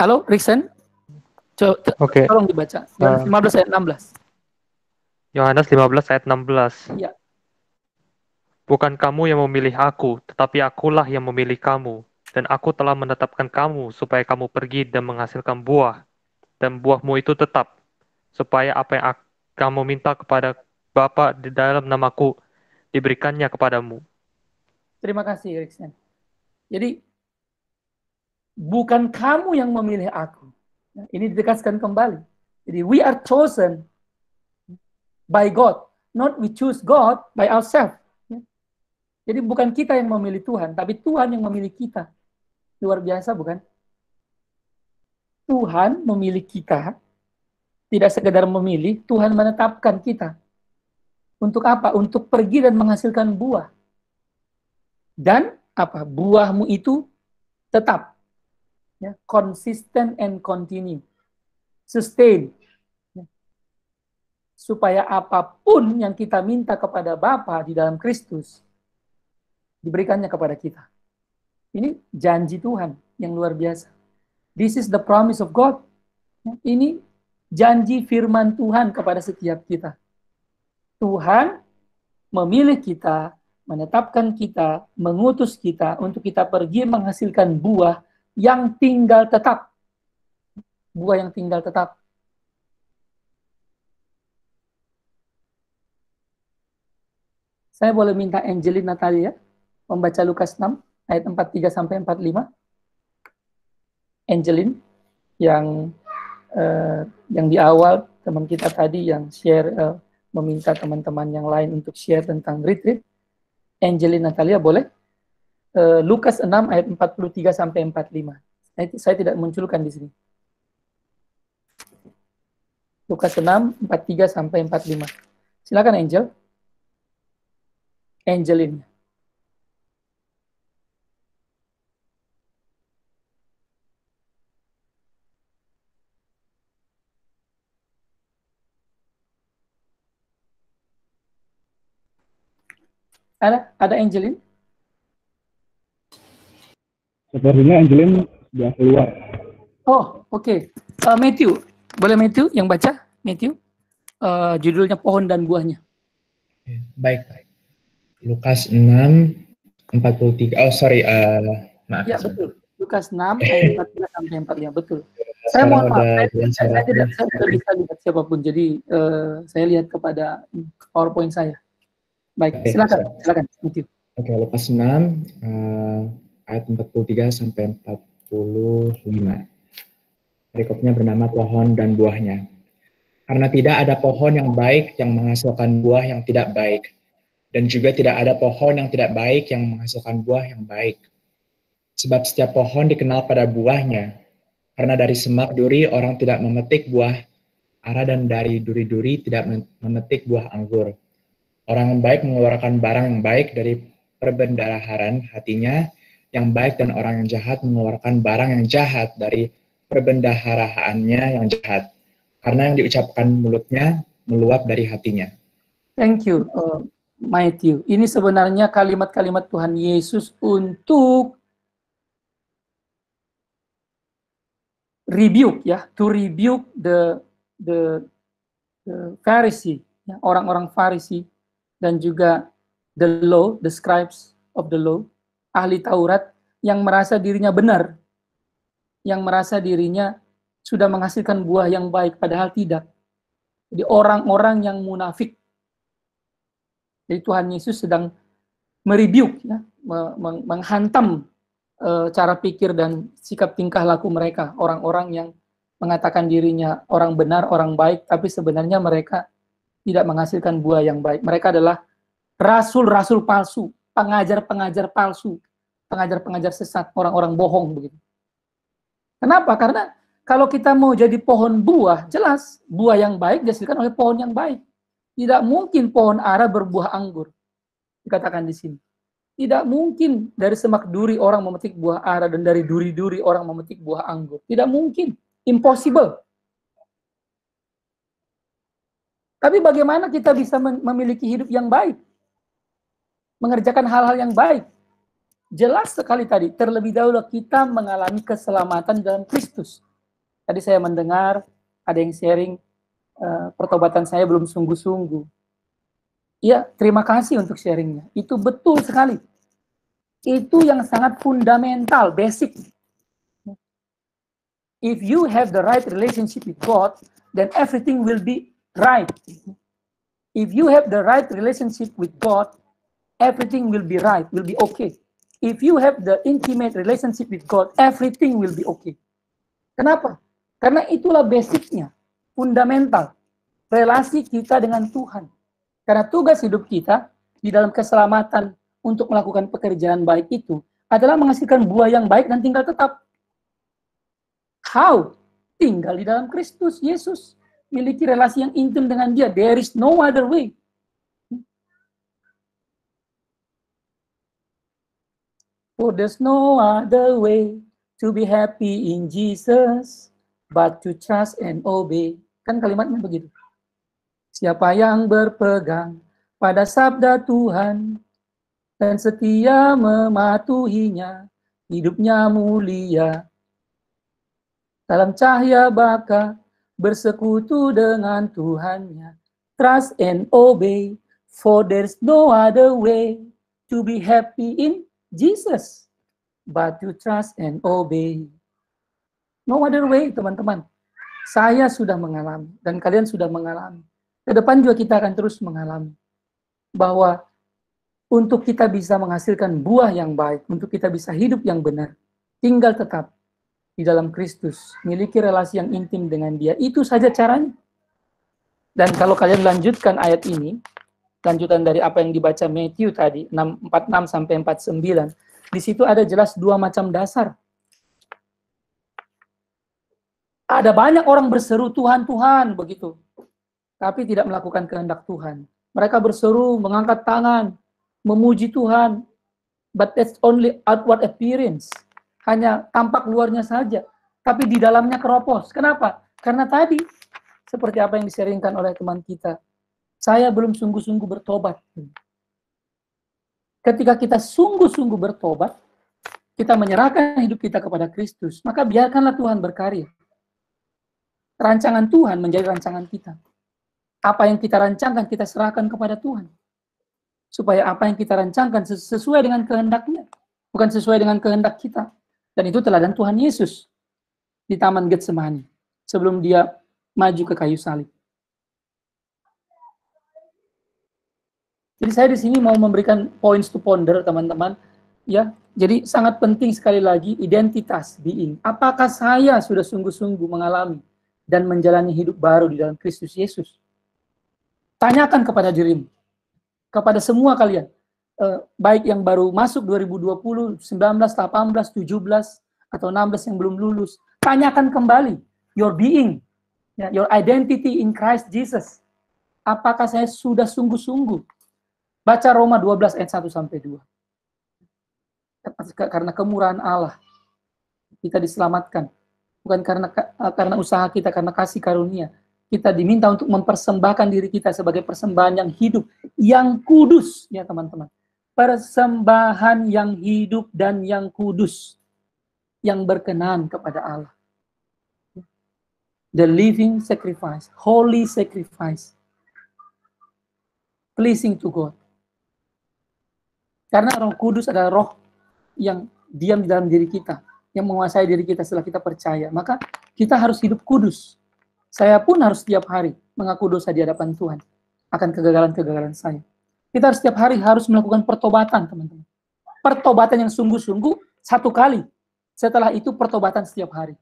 Halo, Riksen? Oke. Tolong dibaca. Yohanes 15 ayat 16. Yohanes 15 ayat 16. Ya. Bukan kamu yang memilih aku, tetapi akulah yang memilih kamu. Dan aku telah menetapkan kamu supaya kamu pergi dan menghasilkan buah. Dan buahmu itu tetap. Supaya apa yang kamu minta kepada Bapa di dalam namaku, diberikannya kepadamu. Terima kasih, Riksen. Jadi, bukan kamu yang memilih aku. Ini ditegaskan kembali. Jadi, we are chosen by God. Not we choose God by ourselves. Jadi, bukan kita yang memilih Tuhan, tapi Tuhan yang memilih kita. Luar biasa, bukan? Tuhan memilih kita, tidak sekedar memilih, Tuhan menetapkan kita. Untuk apa? Untuk pergi dan menghasilkan buah. Dan apa? Buahmu itu tetap. Ya, consistent and continue. Sustain. Ya. Supaya apapun yang kita minta kepada Bapa di dalam Kristus, diberikannya kepada kita. Ini janji Tuhan yang luar biasa. This is the promise of God. Ini janji firman Tuhan kepada setiap kita. Tuhan memilih kita, menetapkan kita, mengutus kita untuk kita pergi menghasilkan buah yang tinggal tetap. Buah yang tinggal tetap. Saya boleh minta Angelin Natalia membaca Lukas 6 ayat 43 sampai 45. Angelin yang di awal teman kita tadi yang share meminta teman-teman yang lain untuk share tentang retreat. Angelin Natalia boleh. Lukas 6 ayat 43 sampai 45. Saya tidak munculkan di sini. Lukas 6 43 sampai 45. Silakan Angel. Angelin. Ada Angelin? Sepertinya Angelin sudah keluar. Oh, oke. Matthew, boleh Matthew yang baca? Matthew, judulnya Pohon dan Buahnya. Baik. Lukas 6, 43. Oh, sorry. Maaf. Ya, betul. Lukas 6, ayat 43 sampai 45. Betul. Saya mohon maaf. Saya tidak bisa lihat siapapun. Jadi, saya lihat kepada PowerPoint saya. Baik, silakan Matthew. Oke, Lukas 6 ayat 43 sampai 45. Perikopnya bernama pohon dan buahnya. Karena tidak ada pohon yang baik yang menghasilkan buah yang tidak baik, dan juga tidak ada pohon yang tidak baik yang menghasilkan buah yang baik. Sebab setiap pohon dikenal pada buahnya. Karena dari semak duri orang tidak memetik buah ara, dan dari duri-duri tidak memetik buah anggur. Orang yang baik mengeluarkan barang yang baik dari perbendaharaan hatinya yang baik, dan orang yang jahat mengeluarkan barang yang jahat dari perbendaharaannya yang jahat. Karena yang diucapkan mulutnya meluap dari hatinya. Thank you, Matthew. Ini sebenarnya kalimat-kalimat Tuhan Yesus untuk rebuke, ya, to rebuke the Pharisee, ya, orang-orang Farisi, dan juga the law, the scribes of the law, ahli Taurat yang merasa dirinya benar, yang merasa dirinya sudah menghasilkan buah yang baik, padahal tidak. Jadi orang-orang yang munafik. Jadi Tuhan Yesus sedang merebuke, ya, menghantam cara pikir dan sikap tingkah laku mereka, orang-orang yang mengatakan dirinya orang benar, orang baik, tapi sebenarnya mereka tidak menghasilkan buah yang baik. Mereka adalah rasul-rasul palsu, pengajar-pengajar palsu, pengajar-pengajar sesat, orang-orang bohong begitu. Kenapa? Karena kalau kita mau jadi pohon buah, jelas buah yang baik dihasilkan oleh pohon yang baik. Tidak mungkin pohon ara berbuah anggur, dikatakan di sini. Tidak mungkin dari semak duri orang memetik buah ara, dan dari duri-duri orang memetik buah anggur. Tidak mungkin, impossible. Tapi bagaimana kita bisa memiliki hidup yang baik? Mengerjakan hal-hal yang baik. Jelas sekali tadi, terlebih dahulu kita mengalami keselamatan dalam Kristus. Tadi saya mendengar ada yang sharing, pertobatan saya belum sungguh-sungguh. Ya, terima kasih untuk sharingnya. Itu betul sekali. Itu yang sangat fundamental, basic. If you have the right relationship with God, then everything will be right. If you have the right relationship with God, everything will be right, will be okay. If you have the intimate relationship with God, everything will be okay. Kenapa? Karena itulah basicnya, fundamental, relasi kita dengan Tuhan. Karena tugas hidup kita di dalam keselamatan untuk melakukan pekerjaan baik itu adalah menghasilkan buah yang baik dan tinggal tetap. How? Tinggal di dalam Kristus Yesus. Miliki relasi yang intim dengan Dia. There is no other way. For there's no other way to be happy in Jesus but to trust and obey. Kan kalimatnya begitu. Siapa yang berpegang pada sabda Tuhan dan setia mematuhinya, hidupnya mulia. Dalam cahaya baka bersekutu dengan Tuhannya. Trust and obey, for there's no other way to be happy in Jesus, but to trust and obey. No other way, teman-teman. Saya sudah mengalami, dan kalian sudah mengalami. Ke depan juga kita akan terus mengalami. Bahwa untuk kita bisa menghasilkan buah yang baik, untuk kita bisa hidup yang benar, tinggal tetap di dalam Kristus, miliki relasi yang intim dengan Dia. Itu saja caranya. Dan kalau kalian lanjutkan ayat ini, lanjutan dari apa yang dibaca Matthew tadi, 46 sampai 49, di situ ada jelas dua macam dasar. Ada banyak orang berseru, Tuhan, Tuhan, begitu. Tapi tidak melakukan kehendak Tuhan. Mereka berseru, mengangkat tangan, memuji Tuhan. But that's only outward appearance. Hanya tampak luarnya saja. Tapi di dalamnya keropos. Kenapa? Karena tadi, seperti apa yang diseringkan oleh teman kita, saya belum sungguh-sungguh bertobat. Ketika kita sungguh-sungguh bertobat, kita menyerahkan hidup kita kepada Kristus, maka biarkanlah Tuhan berkarya. Rancangan Tuhan menjadi rancangan kita. Apa yang kita rancangkan, kita serahkan kepada Tuhan. Supaya apa yang kita rancangkan sesuai dengan kehendak-Nya, bukan sesuai dengan kehendak kita. Dan itu teladan Tuhan Yesus di Taman Getsemani sebelum Dia maju ke kayu salib. Jadi saya di sini mau memberikan points to ponder, teman-teman. Ya, jadi sangat penting sekali lagi identitas being. Apakah saya sudah sungguh-sungguh mengalami dan menjalani hidup baru di dalam Kristus Yesus? Tanyakan kepada dirimu, kepada semua kalian, baik yang baru masuk 2020, 19, 18, 17, atau 16 yang belum lulus. Tanyakan kembali your being, ya, your identity in Christ Jesus. Apakah saya sudah sungguh-sungguh? Baca Roma 12 ayat 1 sampai 2. Karena kemurahan Allah kita diselamatkan, bukan karena usaha kita, karena kasih karunia. Kita diminta untuk mempersembahkan diri kita sebagai persembahan yang hidup, yang kudus, ya teman-teman. Persembahan yang hidup dan yang kudus, yang berkenan kepada Allah. The living sacrifice, holy sacrifice, pleasing to God. Karena Roh Kudus adalah roh yang diam di dalam diri kita, yang menguasai diri kita setelah kita percaya. Maka kita harus hidup kudus. Saya pun harus setiap hari mengaku dosa di hadapan Tuhan akan kegagalan-kegagalan saya. Kita harus setiap hari harus melakukan pertobatan, teman-teman. Pertobatan yang sungguh-sungguh satu kali. Setelah itu pertobatan setiap hari.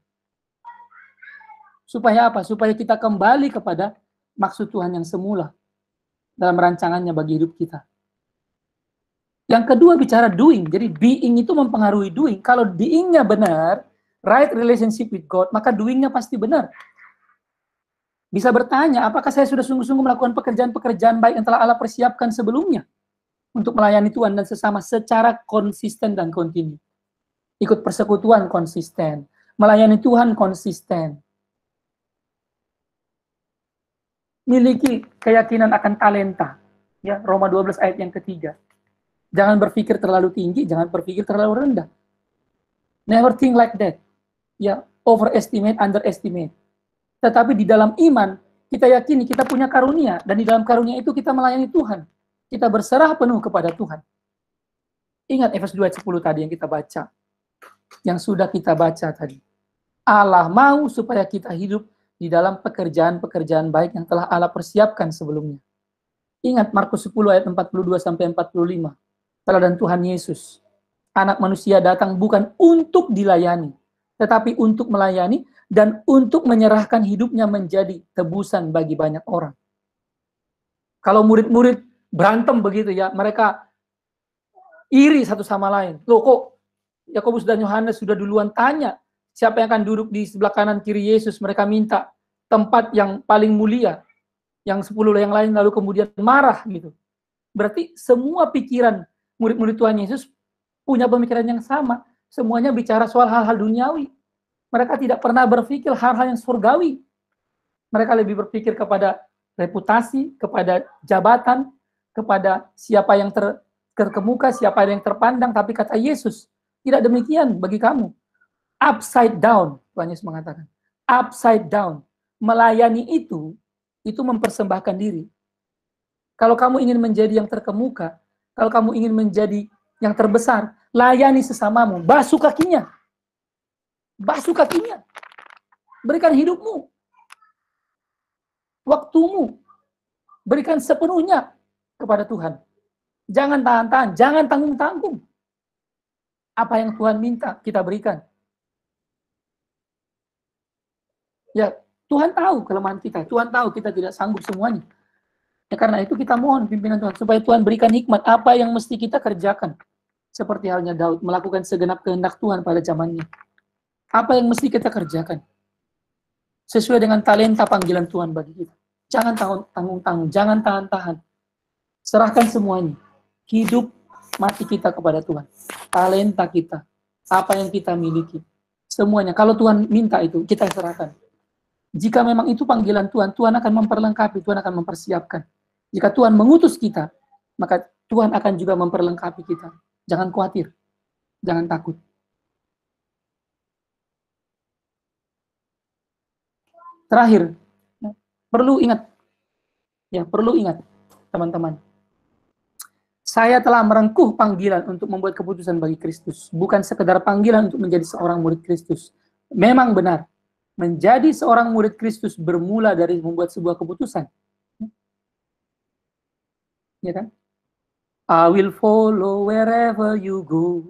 Supaya apa? Supaya kita kembali kepada maksud Tuhan yang semula dalam rancangannya bagi hidup kita. Yang kedua bicara doing. Jadi being itu mempengaruhi doing. Kalau being-nya benar, right relationship with God, maka doing-nya pasti benar. Bisa bertanya, apakah saya sudah sungguh-sungguh melakukan pekerjaan-pekerjaan baik yang telah Allah persiapkan sebelumnya untuk melayani Tuhan dan sesama secara konsisten dan kontinu. Ikut persekutuan konsisten, melayani Tuhan konsisten. Miliki keyakinan akan talenta. Ya, Roma 12 ayat yang ketiga. Jangan berpikir terlalu tinggi, jangan berpikir terlalu rendah. Never think like that. Ya, overestimate, underestimate. Tetapi di dalam iman, kita yakini kita punya karunia. Dan di dalam karunia itu kita melayani Tuhan. Kita berserah penuh kepada Tuhan. Ingat Efesus 2 ayat 10 tadi yang kita baca. Yang sudah kita baca tadi. Allah mau supaya kita hidup di dalam pekerjaan-pekerjaan baik yang telah Allah persiapkan sebelumnya. Ingat Markus 10 ayat 42 sampai 45. Teladan Tuhan Yesus. Anak manusia datang bukan untuk dilayani, tetapi untuk melayani dan untuk menyerahkan hidupnya menjadi tebusan bagi banyak orang. Kalau murid-murid berantem begitu ya, mereka iri satu sama lain. Loh kok Yakobus dan Yohanes sudah duluan tanya, siapa yang akan duduk di sebelah kanan kiri Yesus? Mereka minta tempat yang paling mulia, yang 10 yang lain lalu kemudian marah gitu. Berarti semua pikiran murid-murid Tuhan Yesus punya pemikiran yang sama. Semuanya bicara soal hal-hal duniawi. Mereka tidak pernah berpikir hal-hal yang surgawi. Mereka lebih berpikir kepada reputasi, kepada jabatan, kepada siapa yang terkemuka, siapa yang terpandang. Tapi kata Yesus, tidak demikian bagi kamu. Upside down, Tuhan Yesus mengatakan. Upside down. Melayani itu mempersembahkan diri. Kalau kamu ingin menjadi yang terkemuka, kalau kamu ingin menjadi yang terbesar, layani sesamamu, basuh kakinya. Basuh kakinya. Berikan hidupmu. Waktumu. Berikan sepenuhnya kepada Tuhan. Jangan tahan-tahan, jangan tanggung-tanggung. Apa yang Tuhan minta, kita berikan. Ya, Tuhan tahu kelemahan kita. Tuhan tahu kita tidak sanggup semuanya. Ya, karena itu kita mohon pimpinan Tuhan, supaya Tuhan berikan hikmat apa yang mesti kita kerjakan. Seperti halnya Daud, melakukan segenap kehendak Tuhan pada zamannya. Apa yang mesti kita kerjakan? Sesuai dengan talenta panggilan Tuhan bagi kita. Jangan tanggung-tanggung, jangan tahan-tahan. Serahkan semuanya. Hidup, mati kita kepada Tuhan. Talenta kita, apa yang kita miliki. Semuanya, kalau Tuhan minta itu, kita serahkan. Jika memang itu panggilan Tuhan, Tuhan akan memperlengkapi, Tuhan akan mempersiapkan. Jika Tuhan mengutus kita, maka Tuhan akan juga memperlengkapi kita. Jangan khawatir, jangan takut. Terakhir, perlu ingat, teman-teman. Saya telah merengkuh panggilan untuk membuat keputusan bagi Kristus, bukan sekedar panggilan untuk menjadi seorang murid Kristus. Memang benar, menjadi seorang murid Kristus bermula dari membuat sebuah keputusan. Ya kan? I will follow wherever you go.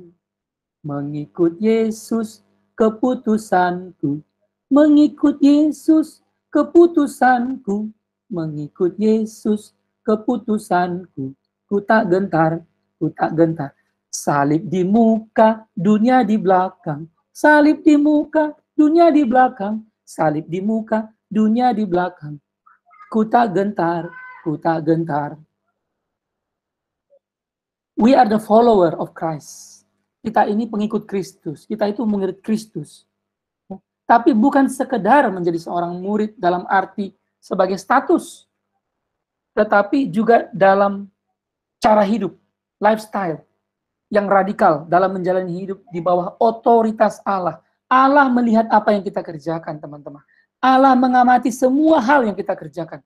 Mengikut Yesus keputusanku. Mengikut Yesus keputusanku. Mengikut Yesus keputusanku. Ku tak gentar, ku tak gentar. Salib di muka, dunia di belakang. Salib di muka, dunia di belakang. Salib di muka, dunia di belakang. Ku tak gentar, ku tak gentar. We are the follower of Christ. Kita ini pengikut Kristus. Kita itu murid Kristus. Tapi bukan sekedar menjadi seorang murid dalam arti sebagai status. Tetapi juga dalam cara hidup, lifestyle yang radikal dalam menjalani hidup di bawah otoritas Allah. Allah melihat apa yang kita kerjakan, teman-teman. Allah mengamati semua hal yang kita kerjakan.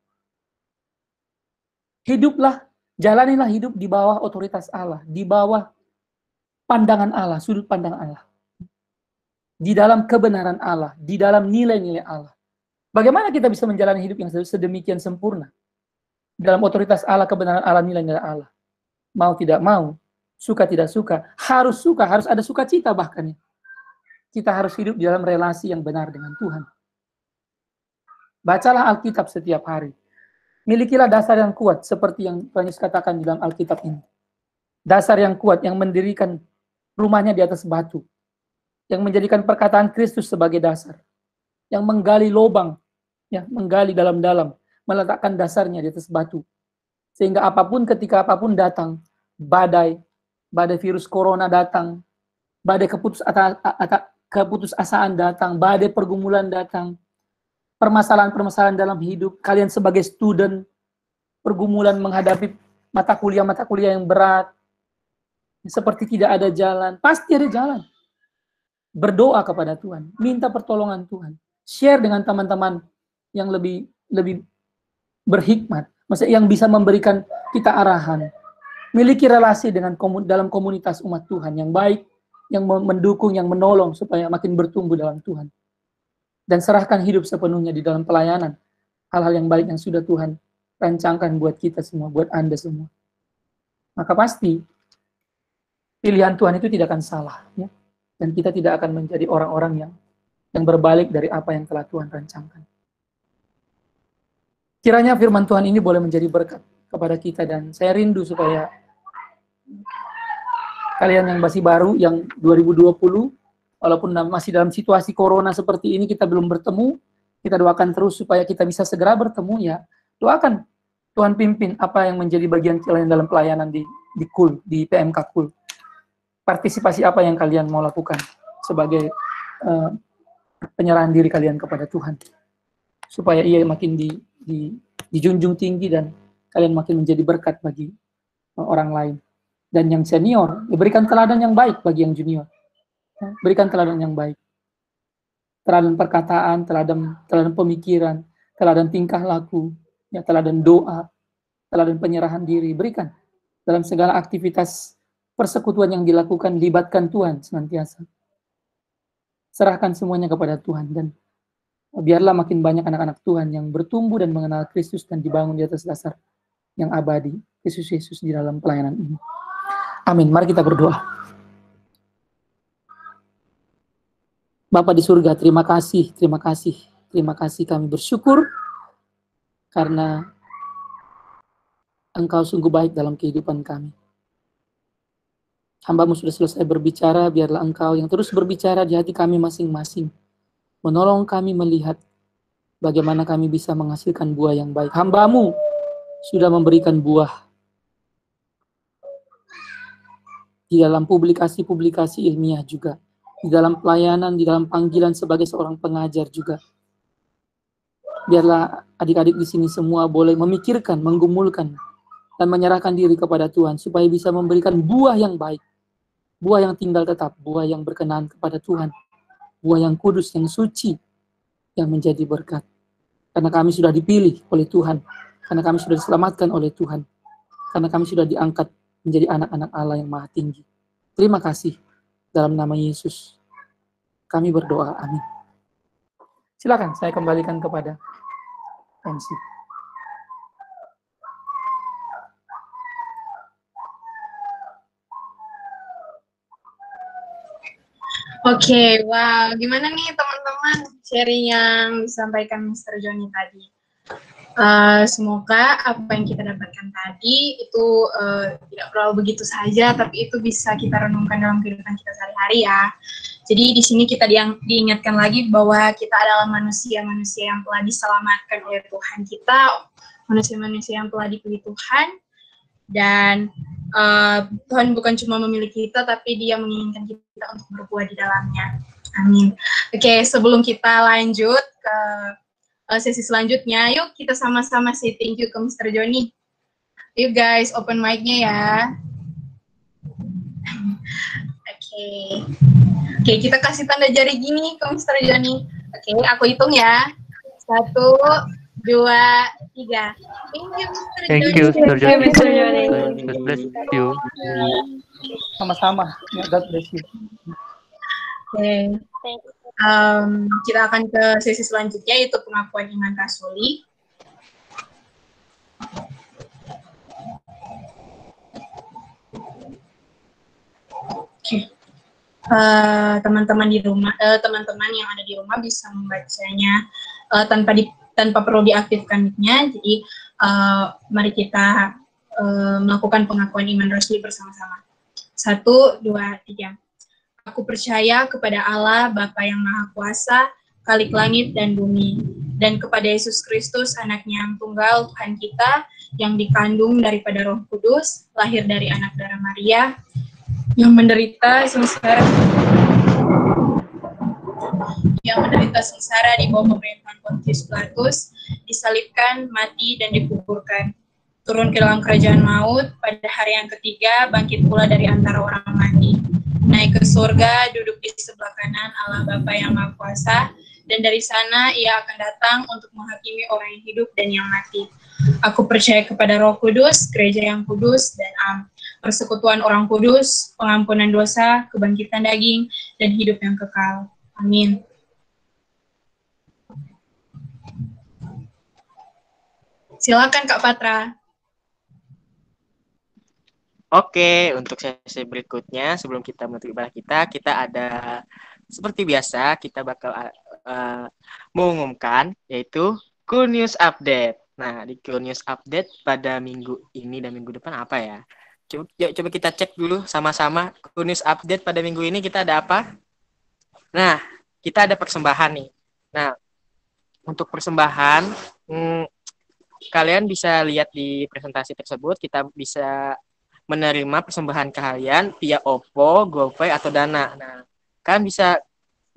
Hiduplah, jalanilah hidup di bawah otoritas Allah, di bawah pandangan Allah, sudut pandang Allah. Di dalam kebenaran Allah, di dalam nilai-nilai Allah. Bagaimana kita bisa menjalani hidup yang sedemikian sempurna? Dalam otoritas Allah, kebenaran Allah, nilai-nilai Allah. Mau tidak mau, suka tidak suka, harus ada sukacita bahkan. Kita harus hidup di dalam relasi yang benar dengan Tuhan. Bacalah Alkitab setiap hari. Milikilah dasar yang kuat, seperti yang Tuhan Yesus katakan di dalam Alkitab ini. Dasar yang kuat, yang mendirikan rumahnya di atas batu. Yang menjadikan perkataan Kristus sebagai dasar. Yang menggali lubang, ya, menggali dalam-dalam, meletakkan dasarnya di atas batu. Sehingga ketika apapun datang, badai virus corona datang, badai keputusasaan datang, badai pergumulan datang, permasalahan-permasalahan dalam hidup, kalian sebagai student, pergumulan menghadapi mata kuliah yang berat, seperti tidak ada jalan, pasti ada jalan. Berdoa kepada Tuhan, minta pertolongan Tuhan, share dengan teman-teman yang lebih berhikmat, maksudnya yang bisa memberikan kita arahan. Miliki relasi dalam komunitas umat Tuhan yang baik, yang mendukung, yang menolong supaya makin bertumbuh dalam Tuhan. Dan serahkan hidup sepenuhnya di dalam pelayanan hal-hal yang baik yang sudah Tuhan rancangkan buat kita semua, buat Anda semua. Maka pasti pilihan Tuhan itu tidak akan salah, ya. Dan kita tidak akan menjadi orang-orang yang berbalik dari apa yang telah Tuhan rancangkan. Kiranya firman Tuhan ini boleh menjadi berkat kepada kita, dan saya rindu supaya kalian yang masih baru, yang 2020, walaupun masih dalam situasi corona seperti ini, kita belum bertemu, kita doakan terus supaya kita bisa segera bertemu, ya. Doakan Tuhan pimpin apa yang menjadi bagian kalian dalam pelayanan di KUL, di PMK KUL. Partisipasi apa yang kalian mau lakukan sebagai penyerahan diri kalian kepada Tuhan, supaya ia makin dijunjung tinggi dan kalian makin menjadi berkat bagi orang lain. Dan yang senior, berikan teladan yang baik bagi yang junior. Berikan teladan yang baik. Teladan perkataan, teladan pemikiran, teladan tingkah laku, ya, teladan doa, teladan penyerahan diri. Berikan dalam segala aktivitas persekutuan yang dilakukan, libatkan Tuhan senantiasa. Serahkan semuanya kepada Tuhan, dan biarlah makin banyak anak-anak Tuhan yang bertumbuh dan mengenal Kristus dan dibangun di atas dasar yang abadi, Yesus di dalam pelayanan ini. Amin. Mari kita berdoa. Bapa di surga, terima kasih kami bersyukur karena Engkau sungguh baik dalam kehidupan kami. Hamba-Mu sudah selesai berbicara, biarlah Engkau yang terus berbicara di hati kami masing-masing, menolong kami melihat bagaimana kami bisa menghasilkan buah yang baik. Hamba-Mu sudah memberikan buah di dalam publikasi-publikasi ilmiah juga, di dalam pelayanan, di dalam panggilan sebagai seorang pengajar juga. Biarlah adik-adik di sini semua boleh memikirkan, menggumulkan, dan menyerahkan diri kepada Tuhan, supaya bisa memberikan buah yang baik, buah yang tinggal tetap, buah yang berkenan kepada Tuhan, buah yang kudus, yang suci, yang menjadi berkat. Karena kami sudah dipilih oleh Tuhan, karena kami sudah diselamatkan oleh Tuhan, karena kami sudah diangkat menjadi anak-anak Allah yang maha tinggi. Terima kasih, dalam nama Yesus kami berdoa, amin. Silakan saya kembalikan kepada MC. Oke, wow, gimana nih teman-teman sharing yang disampaikan Mr. Johnny tadi? Semoga apa yang kita dapatkan tadi itu tidak terlalu begitu saja, tapi itu bisa kita renungkan dalam kehidupan kita sehari-hari ya. Jadi di sini kita diingatkan lagi bahwa kita adalah manusia-manusia yang telah diselamatkan oleh Tuhan kita, manusia-manusia yang telah dipilih Tuhan, dan Tuhan bukan cuma memilih kita, tapi Dia menginginkan kita untuk berbuah di dalamnya. Amin. Oke, sebelum kita lanjut ke sesi selanjutnya, yuk kita sama-sama say thank you ke Mr. Johnny. Yuk guys, open mic-nya ya. Oke, kita kasih tanda jari gini ke Mr. Johnny. Oke, aku hitung ya. 1, 2, 3. Thank you, Mr. Johnny. Thank you, Mr. Johnny. God bless you. Sama-sama. God bless you. Oke. Kita akan ke sesi selanjutnya, yaitu pengakuan iman rasuli. Oke. Teman-teman di rumah, teman-teman yang ada di rumah bisa membacanya tanpa perlu diaktifkan mic-nya. Jadi mari kita melakukan pengakuan iman rasuli bersama-sama. 1, 2, 3. Aku percaya kepada Allah, Bapa yang Maha Kuasa, Khalik langit dan bumi, dan kepada Yesus Kristus, Anaknya yang tunggal, Tuhan kita, yang dikandung daripada Roh Kudus, lahir dari anak darah Maria, yang menderita sengsara di bawah pemerintahan Pontius Pilatus, disalibkan, mati, dan dikuburkan. Turun ke dalam kerajaan maut, pada hari yang ketiga, bangkit pula dari antara orang mati. Naik ke surga, duduk di sebelah kanan Allah Bapa yang Maha Kuasa, dan dari sana Ia akan datang untuk menghakimi orang yang hidup dan yang mati. Aku percaya kepada Roh Kudus, gereja yang kudus, dan persekutuan orang kudus, pengampunan dosa, kebangkitan daging, dan hidup yang kekal. Amin. Silakan Kak Patra. Oke, untuk sesi berikutnya, sebelum kita menutup ibadah kita ada seperti biasa, kita bakal mengumumkan, yaitu Cool News Update. Nah, di Cool News Update pada minggu ini dan minggu depan apa ya? Coba kita cek dulu sama-sama. Cool News Update pada minggu ini kita ada apa? Nah, kita ada persembahan nih. Nah, untuk persembahan, kalian bisa lihat di presentasi tersebut, kita bisa menerima persembahan kalian via OVO, GoPay, atau Dana. Nah, kalian bisa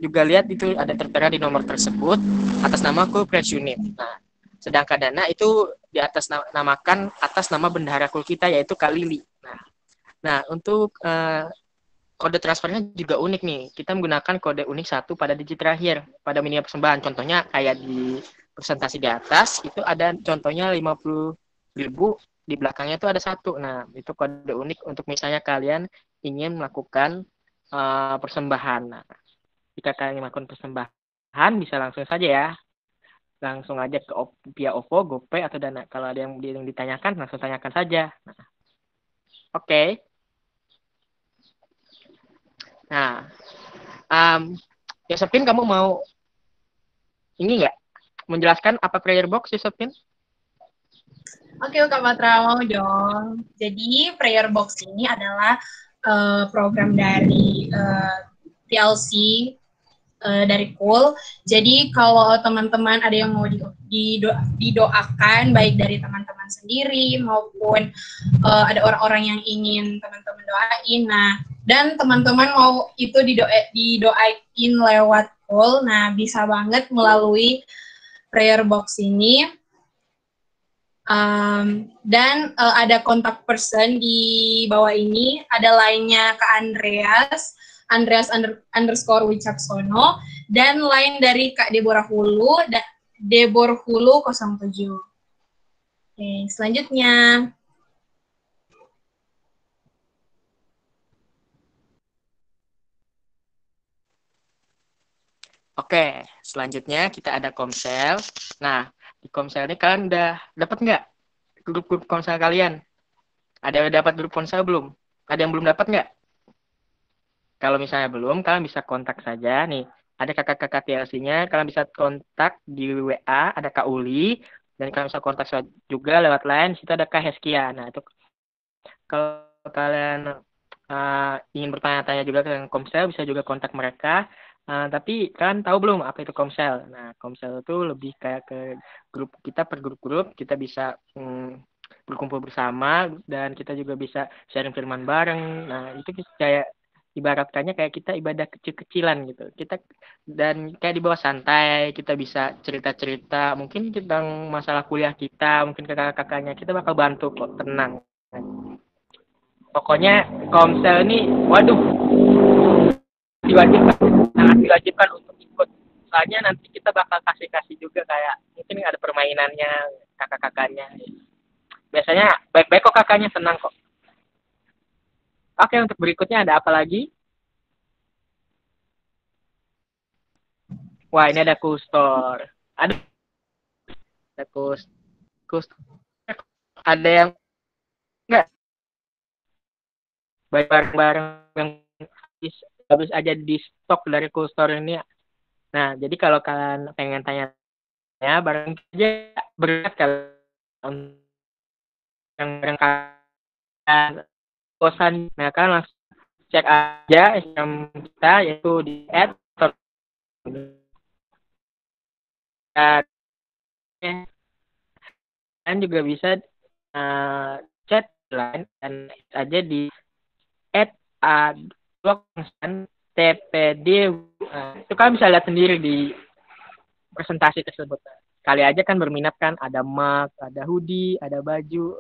juga lihat itu ada tertera di nomor tersebut atas nama Kul Press Unit. Nah, sedangkan Dana itu di atas namakan atas nama bendahara Kul kita, yaitu Kak Lili. Nah, untuk kode transfernya juga unik nih. Kita menggunakan kode unik 1 pada digit terakhir pada minimal persembahan. Contohnya kayak di presentasi di atas itu ada contohnya 50.000, di belakangnya itu ada 1. Nah, itu kode unik untuk misalnya kalian ingin melakukan persembahan. Nah, jika kalian melakukan persembahan bisa langsung saja ya langsung aja ke via OVO, GoPay atau Dana. Kalau ada yang ditanyakan, langsung tanyakan saja. Nah, oke. Nah, Josephine, kamu mau ini nggak menjelaskan apa prayer box, Josephine? Oke, Kak Patra, mau dong. Jadi, prayer box ini adalah program dari TLC, dari Cool. Jadi, kalau teman-teman ada yang mau didoakan, baik dari teman-teman sendiri, maupun ada orang-orang yang ingin teman-teman doain, nah, dan teman-teman mau itu didoain lewat Cool, nah, bisa banget melalui prayer box ini. Dan ada kontak person di bawah ini, ada line-nya ke Andreas _ Wicaksono, dan line dari Kak Deborah Hulu, Debor Hulu 07. Oke, selanjutnya. Oke, selanjutnya kita ada Komsel. Nah, di Komsel ini kalian udah dapat nggak grup-grup Komsel kalian? Ada yang dapat grup Komsel belum? Ada yang belum dapat nggak? Kalau misalnya belum, kalian bisa kontak saja. Nih, ada kakak-kakak TLC-nya. Kalian bisa kontak di WA, ada Kak Uli. Dan kalian bisa kontak juga lewat line. Di situ ada Kak Heskia. Nah, itu kalau kalian ingin bertanya-tanya juga ke Komsel, bisa juga kontak mereka. Tapi kalian tahu belum apa itu Komsel? Nah, Komsel itu lebih kayak ke grup kita per grup-grup. Kita bisa berkumpul bersama dan kita juga bisa sharing firman bareng. Nah, itu kayak ibaratkannya kayak kita ibadah kecil-kecilan gitu. Kita dan kayak di bawah santai, kita bisa cerita-cerita mungkin tentang masalah kuliah kita, mungkin kakak-kakaknya kita bakal bantu kok, tenang. Pokoknya Komsel ini waduh sangat diwajibkan untuk ikut. Soalnya nanti kita bakal kasih juga kayak mungkin ada permainannya kakak-kakaknya. Biasanya baik-baik kok, kakaknya senang kok. Oke, untuk berikutnya ada apa lagi? Wah, ini ada kustor. Ada kustor. Ada yang enggak barang-barang yang habis aja di stok dari kustor ini. Nah, jadi kalau kalian pengen tanya barang aja berat kalau yang barang kalian kosan, nah kan langsung cek aja Instagram kita yaitu di dan juga bisa chat line dan aja di @tpd. Itu kan bisa lihat sendiri di presentasi tersebut. Kali aja kan berminat kan, ada mug, ada hoodie, ada baju,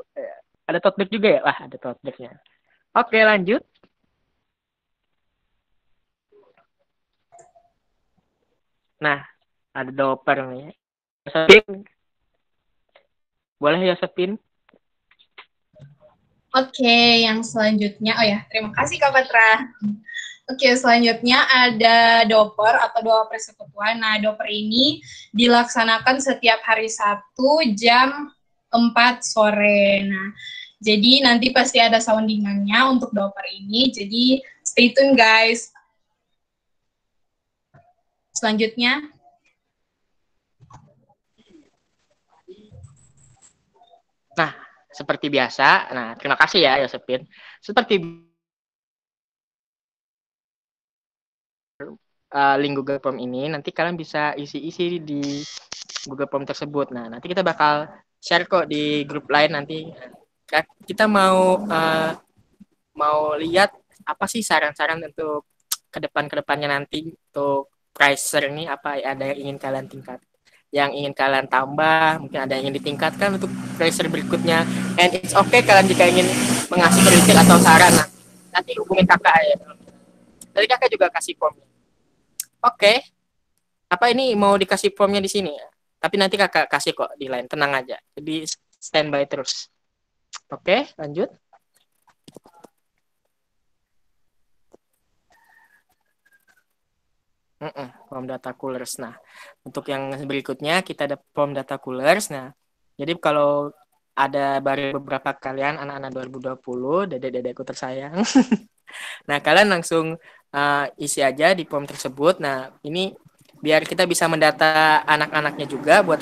ada tote bag juga ya? Wah, ada tote bagnya. Oke, lanjut. Nah, ada doper nih. Josephine. Boleh Josephine? Oke, yang selanjutnya, terima kasih Kak Patra. Oke, selanjutnya ada doper atau doa persekutuan. Nah, doper ini dilaksanakan setiap hari Sabtu jam 4 sore. Nah, jadi nanti pasti ada soundingannya untuk doper ini. Jadi stay tune guys. Selanjutnya. Nah, seperti biasa. Nah, terima kasih ya Josephine. Seperti link Google Form ini, nanti kalian bisa isi-isi di Google Form tersebut. Nah, nanti kita bakal share kok di grup lain nanti. Kita mau lihat apa sih saran-saran untuk kedepannya nanti untuk pricer ini, apa ada yang ingin kalian yang ingin kalian tambah, mungkin ada yang ingin ditingkatkan untuk pricer berikutnya. And it's okay kalian jika ingin mengasih kritik atau saran. Nah, nanti hubungin kakak ya. Tadi kakak juga kasih form. Oke. Apa ini mau dikasih formnya di sini? Tapi nanti kakak kasih kok di line, tenang aja. Jadi standby terus. Oke, lanjut. Form data coolers. Nah, untuk yang berikutnya kita ada form data coolers. Nah, jadi kalau ada baru beberapa kalian anak-anak 2020, dedek-dedekku tersayang. Nah, kalian langsung isi aja di form tersebut. Nah, ini biar kita bisa mendata anak-anaknya juga buat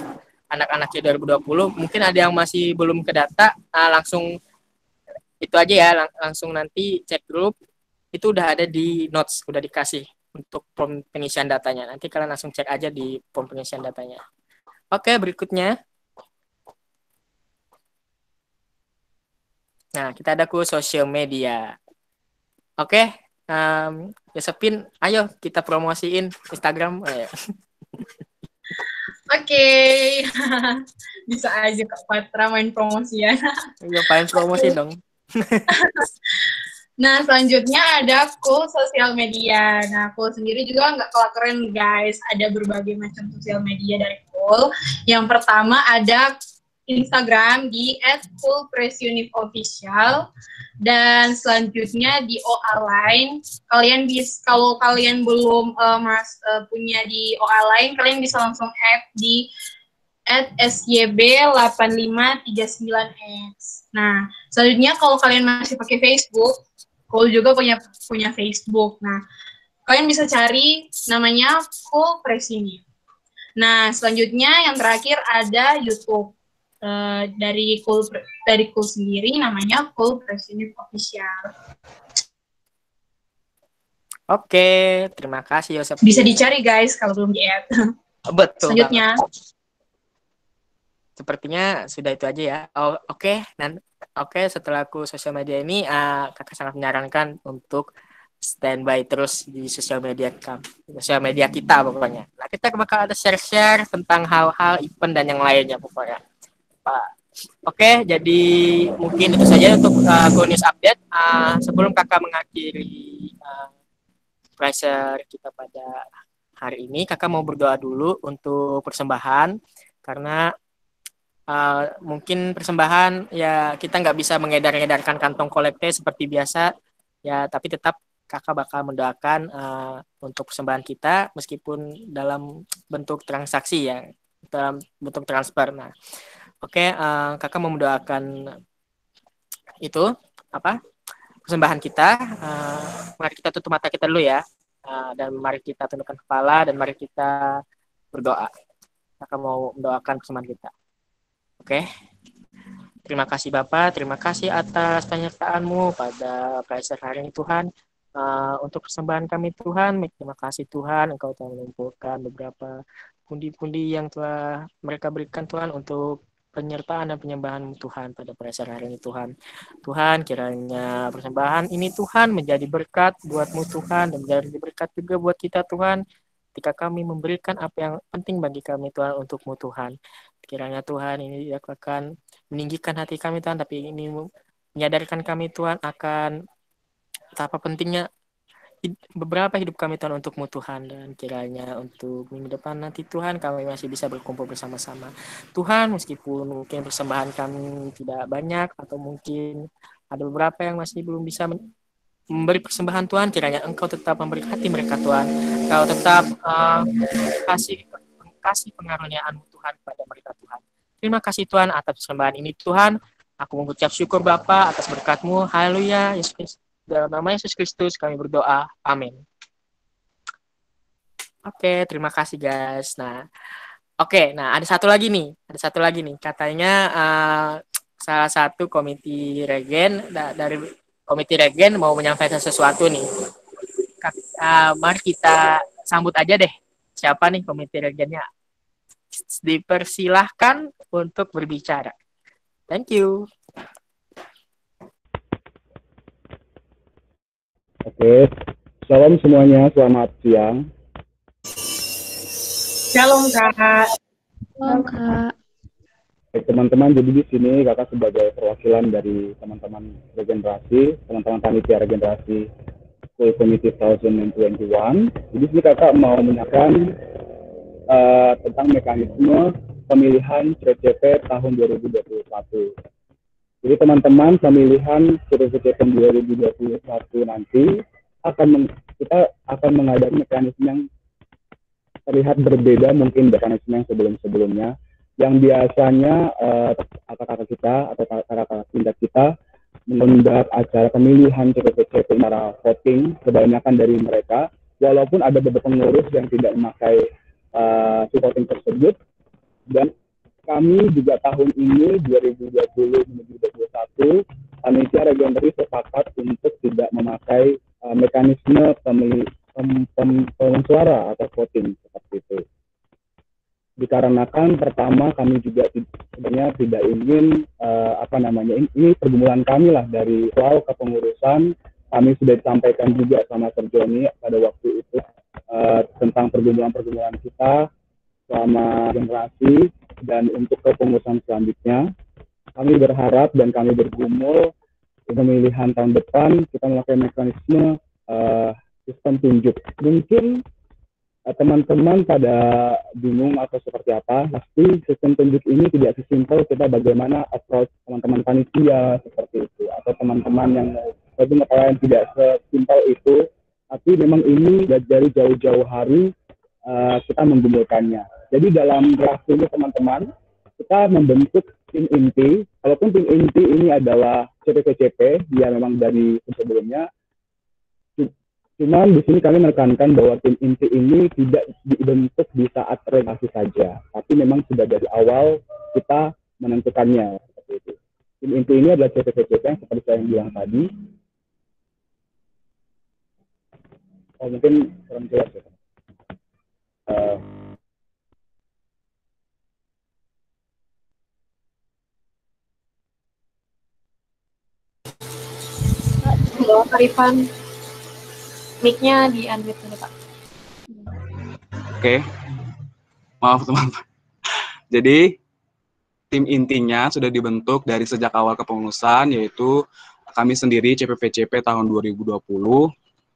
anak-anaknya 2020. Mungkin ada yang masih belum ke data, langsung itu aja ya, langsung nanti cek grup. Itu udah ada di notes, udah dikasih untuk form pengisian datanya. Nanti kalian langsung cek aja di form pengisian datanya. Oke, berikutnya. Nah, kita ada ku sosial media. Oke, Josephine, ayo kita promosiin Instagram. Ayo. Oke. Bisa aja Kak Patra main promosian. Iya, paling promosi dong. Nah, selanjutnya ada Cool sosial media. Nah, Cool sendiri juga nggak kalah keren, guys. Ada berbagai macam sosial media dari Cool. Yang pertama ada Instagram di @coolpressunifofficial, dan selanjutnya di OA Line. Kalian bisa, kalau kalian belum punya di OA Line, kalian bisa langsung add di @syb8539x. Nah, selanjutnya kalau kalian masih pakai Facebook, Cool juga punya Facebook. Nah, kalian bisa cari namanya Cool Pressunif. Nah, selanjutnya yang terakhir ada YouTube. Dari Cool sendiri namanya Cool Pressunif Official. Oke, terima kasih Yosef. Bisa dicari guys kalau belum di-add. Betul. Selanjutnya. Sepertinya sudah itu aja ya. Oke. Setelah aku sosial media ini, kakak sangat menyarankan untuk standby terus di sosial media kita pokoknya. Nah, kita bakal ada share tentang hal-hal event dan yang lainnya pokoknya. Oke, jadi mungkin itu saja untuk Go News Update. Sebelum kakak mengakhiri pressure kita pada hari ini, kakak mau berdoa dulu untuk persembahan, karena mungkin persembahan ya kita nggak bisa mengedar-edarkan kantong kolekte seperti biasa ya, tapi tetap kakak bakal mendoakan untuk persembahan kita meskipun dalam bentuk transaksi ya, dalam bentuk transfer. Nah, oke, kakak mau mendoakan itu persembahan kita. Mari kita tutup mata kita dulu ya, dan mari kita tundukkan kepala dan mari kita berdoa. Kakak mau mendoakan persembahan kita. Oke. Terima kasih Bapak, terima kasih atas penyertaan-Mu pada pressure hari ini Tuhan. Untuk persembahan kami Tuhan, terima kasih Tuhan, Engkau telah mengumpulkan beberapa pundi-pundi yang telah mereka berikan Tuhan untuk penyertaan dan penyembahan Tuhan pada pressure hari ini Tuhan. Tuhan, kiranya persembahan ini Tuhan menjadi berkat buat-Mu Tuhan, dan menjadi berkat juga buat kita Tuhan, ketika kami memberikan apa yang penting bagi kami Tuhan untuk-Mu Tuhan. Kiranya Tuhan ini akan meninggikan hati kami Tuhan, tapi ini menyadarkan kami Tuhan akan betapa pentingnya beberapa hidup kami Tuhan untuk-Mu Tuhan, dan kiranya untuk minggu depan nanti Tuhan kami masih bisa berkumpul bersama-sama Tuhan, meskipun mungkin persembahan kami tidak banyak atau mungkin ada beberapa yang masih belum bisa memberi persembahan Tuhan, kiranya Engkau tetap memberkati mereka Tuhan, Engkau tetap kasih pengaruniaan Tuhan kepada mereka Tuhan. Terima kasih Tuhan atas persembahan ini Tuhan. Aku mengucap syukur Bapa atas berkat-Mu. Haleluya, Yesus. Dalam nama Yesus Kristus kami berdoa. Amin. Oke, terima kasih guys. Nah, ada satu lagi nih. Katanya salah satu komite regen dari komite regen mau menyampaikan sesuatu nih. Mari kita sambut aja deh. Siapa nih komite regennya? Dipersilahkan untuk berbicara. Thank you. Oke, shalom semuanya, selamat siang. Shalom Kak. Shalom Kak. Teman-teman, jadi di sini kakak sebagai perwakilan dari teman-teman regenerasi, teman-teman panitia regenerasi School Committee 2021. Jadi di sini kakak mau menyampaikan tentang mekanisme pemilihan CCP tahun 2021. Jadi teman-teman, pemilihan CCP 2021 nanti kita akan mengadakan mekanisme yang terlihat berbeda mungkin mekanisme yang sebelum-sebelumnya, yang biasanya kakak-kakak kita atau kakak-kakak tingkat kita mengundang acara pemilihan CPVCP secara voting kebanyakan dari mereka, walaupun ada beberapa pengurus yang tidak memakai si voting tersebut. Dan kami juga tahun ini 2020 menuju 2021 panitia regional sepakat untuk tidak memakai mekanisme pemilihan suara atau voting seperti itu. Dikarenakan pertama kami juga sebenarnya tidak ingin ini pergumulan kami lah dari soal kepengurusan. Kami sudah disampaikan juga sama Sir Joni pada waktu itu tentang pergumulan-pergumulan kita selama generasi, dan untuk kepengurusan selanjutnya kami berharap dan kami bergumul pemilihan tahun depan kita melakukan mekanisme sistem tunjuk. Mungkin teman-teman pada bingung atau seperti apa, pasti sistem tunjuk ini tidak sesimpel kita bagaimana approach teman-teman panitia seperti itu, atau teman-teman yang lebih ngepelayan tidak sesimpel itu, tapi memang ini dari jauh-jauh hari kita menggumulkannya. Jadi dalam draft ini teman-teman, kita membentuk tim inti. Walaupun tim inti ini adalah CPVCP, dia memang dari sebelumnya. Cuman di sini kami menekankan bahwa tim inti ini tidak dibentuk di saat relasi saja, tapi memang sudah dari awal kita menentukannya seperti itu. Tim inti ini adalah CPVCP yang seperti saya bilang tadi. Oh, mungkin kurang jelas ya. Halo, Pak Rifan. Mic-nya di-unmute dulu, Pak. Oke. Maaf teman-teman. Jadi tim intinya sudah dibentuk dari sejak awal kepengurusan, yaitu kami sendiri CPVCP tahun 2020.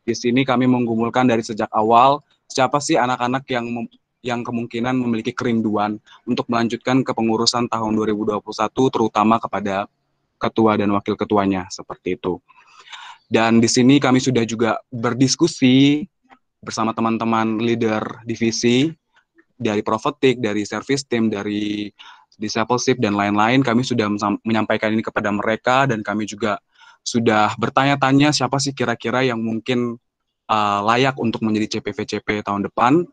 Di sini kami menggumulkan dari sejak awal siapa sih anak-anak yang kemungkinan memiliki kerinduan untuk melanjutkan kepengurusan tahun 2021, terutama kepada ketua dan wakil ketuanya seperti itu. Dan di sini kami sudah juga berdiskusi bersama teman-teman leader divisi dari Prophetic, dari service team, dari discipleship dan lain-lain. Kami sudah menyampaikan ini kepada mereka, dan kami juga sudah bertanya-tanya siapa sih kira-kira yang mungkin layak untuk menjadi CPVCP tahun depan.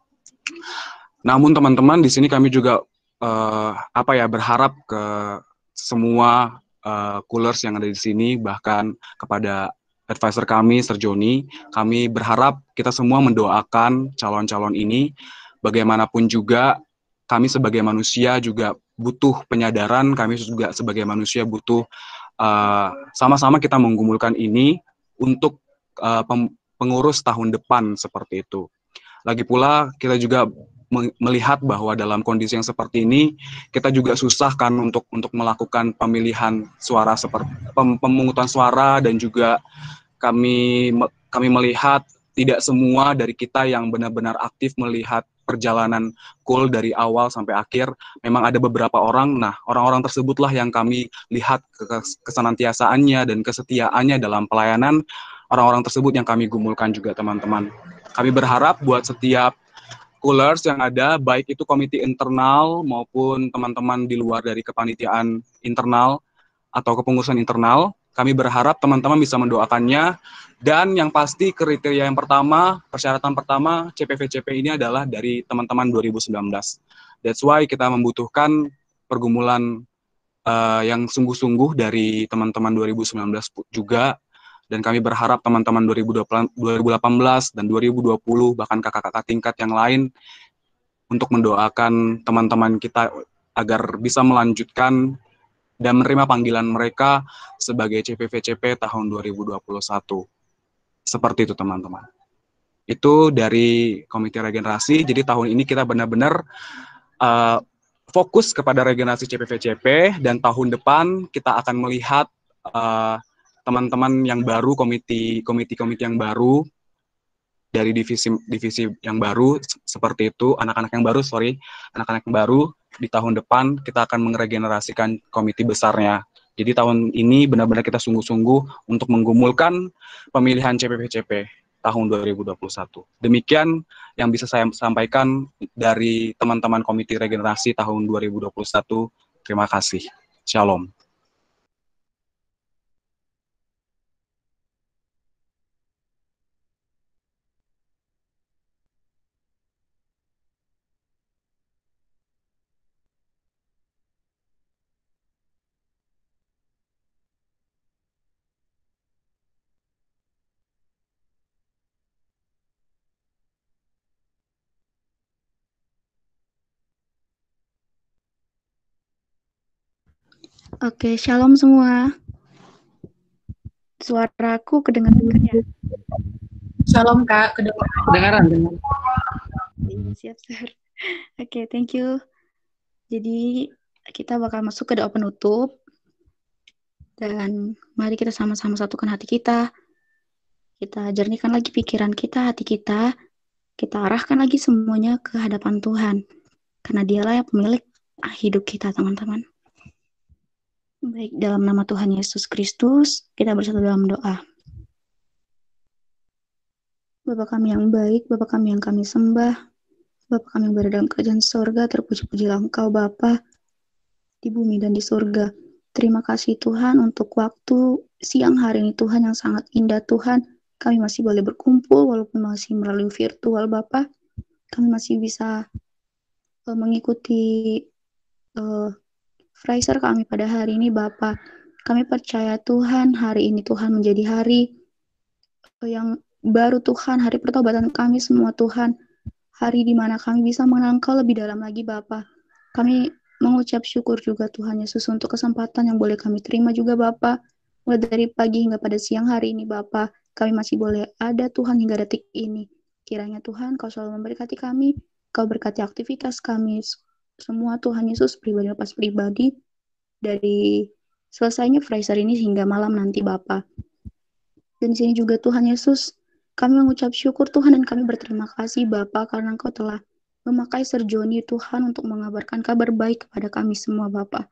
Namun teman-teman, di sini kami juga berharap ke semua coolers yang ada di sini, bahkan kepada advisor kami, Sir Joni, kami berharap kita semua mendoakan calon-calon ini. Bagaimanapun juga, kami sebagai manusia juga butuh penyadaran, kami juga sebagai manusia butuh sama-sama kita menggumulkan ini untuk pengurus tahun depan seperti itu. Lagi pula, kita juga melihat bahwa dalam kondisi yang seperti ini, kita juga susah kan untuk melakukan pemilihan suara seperti pemungutan suara, dan juga kami melihat tidak semua dari kita yang benar-benar aktif melihat perjalanan cool dari awal sampai akhir. Memang ada beberapa orang, nah orang-orang tersebutlah yang kami lihat kesenantiasaannya dan kesetiaannya dalam pelayanan. Orang-orang tersebut yang kami gumulkan juga teman-teman. Kami berharap buat setiap coolers yang ada, baik itu komite internal maupun teman-teman di luar dari kepanitiaan internal atau kepengurusan internal, kami berharap teman-teman bisa mendoakannya. Dan yang pasti kriteria yang pertama, persyaratan pertama CPVCP ini adalah dari teman-teman 2019. That's why kita membutuhkan pergumulan yang sungguh-sungguh dari teman-teman 2019 juga. Dan kami berharap teman-teman 2018 dan 2020, bahkan kakak-kakak tingkat yang lain, untuk mendoakan teman-teman kita agar bisa melanjutkan dan menerima panggilan mereka sebagai CPVCP tahun 2021. Seperti itu teman-teman. Itu dari Komite Regenerasi. Jadi tahun ini kita benar-benar fokus kepada regenerasi CPVCP, dan tahun depan kita akan melihat teman-teman yang baru, komite yang baru dari divisi yang baru seperti itu, anak-anak yang baru di tahun depan kita akan meregenerasikan komite besarnya. Jadi tahun ini benar-benar kita sungguh-sungguh untuk menggumulkan pemilihan CPVCP tahun 2021. Demikian yang bisa saya sampaikan dari teman-teman Komite Regenerasi tahun 2021. Terima kasih. Shalom. Oke, shalom semua. Suaraku kedengaran ya? Shalom Kak, kedengaran. Kedengaran. Iya, siap, Sir. Oke, thank you. Jadi, kita bakal masuk ke doa penutup. Dan mari kita sama-sama satukan hati kita. Kita jernihkan lagi pikiran kita, hati kita. Kita arahkan lagi semuanya ke hadapan Tuhan. Karena dialah yang pemilik hidup kita, teman-teman. Baik, dalam nama Tuhan Yesus Kristus, kita bersatu dalam doa. Bapa kami yang baik, Bapa kami yang kami sembah, Bapa kami yang berada dalam kerajaan sorga, terpuji-pujilah Engkau Bapa di bumi dan di sorga. Terima kasih Tuhan untuk waktu siang hari ini Tuhan yang sangat indah Tuhan. Kami masih boleh berkumpul walaupun masih melalui virtual Bapa. Kami masih bisa mengikuti Fraiser kami pada hari ini Bapa. Kami percaya Tuhan hari ini Tuhan menjadi hari yang baru Tuhan, hari pertobatan kami semua Tuhan. Hari di mana kami bisa mengenal Engkau lebih dalam lagi Bapa. Kami mengucap syukur juga Tuhan Yesus untuk kesempatan yang boleh kami terima juga Bapa. Mulai dari pagi hingga pada siang hari ini Bapa, kami masih boleh ada Tuhan hingga detik ini. Kiranya Tuhan Kau selalu memberkati kami, Kau berkati aktivitas kami semua Tuhan Yesus pribadi lepas pribadi dari selesainya Fraiser ini hingga malam nanti Bapa. Dan di sini juga Tuhan Yesus, kami mengucap syukur Tuhan dan kami berterima kasih Bapa karena Engkau telah memakai Sir Joni Tuhan untuk mengabarkan kabar baik kepada kami semua Bapa.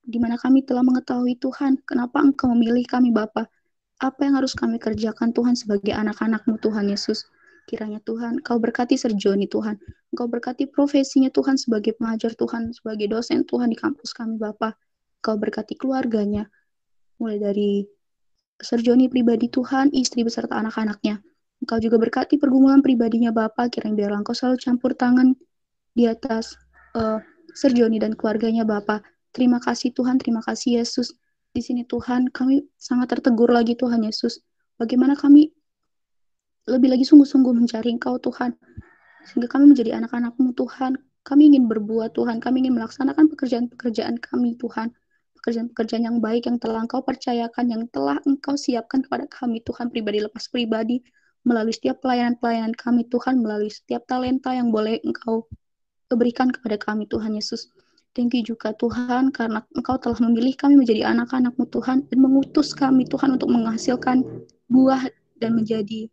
Di mana kami telah mengetahui Tuhan, kenapa Engkau memilih kami Bapa. Apa yang harus kami kerjakan Tuhan sebagai anak-anak-Mu Tuhan Yesus. Kiranya Tuhan, Kau berkati Sir Joni Tuhan. Engkau berkati profesinya Tuhan sebagai pengajar Tuhan, sebagai dosen Tuhan di kampus kami Bapa. Kau berkati keluarganya, mulai dari Sir Joni pribadi Tuhan, istri beserta anak-anaknya. Engkau juga berkati pergumulan pribadinya Bapa, kiranya biarlah Engkau selalu campur tangan di atas Sir Joni dan keluarganya Bapa. Terima kasih Tuhan, terima kasih Yesus. Di sini Tuhan, kami sangat tertegur lagi Tuhan Yesus. Bagaimana kami lebih lagi sungguh-sungguh mencari Engkau Tuhan, sehingga kami menjadi anak-anak-Mu Tuhan. Kami ingin berbuat Tuhan, kami ingin melaksanakan pekerjaan-pekerjaan kami Tuhan, pekerjaan-pekerjaan yang baik yang telah Engkau percayakan, yang telah Engkau siapkan kepada kami Tuhan pribadi lepas pribadi, melalui setiap pelayanan-pelayanan kami Tuhan, melalui setiap talenta yang boleh Engkau berikan kepada kami Tuhan Yesus. Thank you juga Tuhan, karena Engkau telah memilih kami menjadi anak-anak-Mu Tuhan, dan mengutus kami Tuhan untuk menghasilkan buah dan menjadi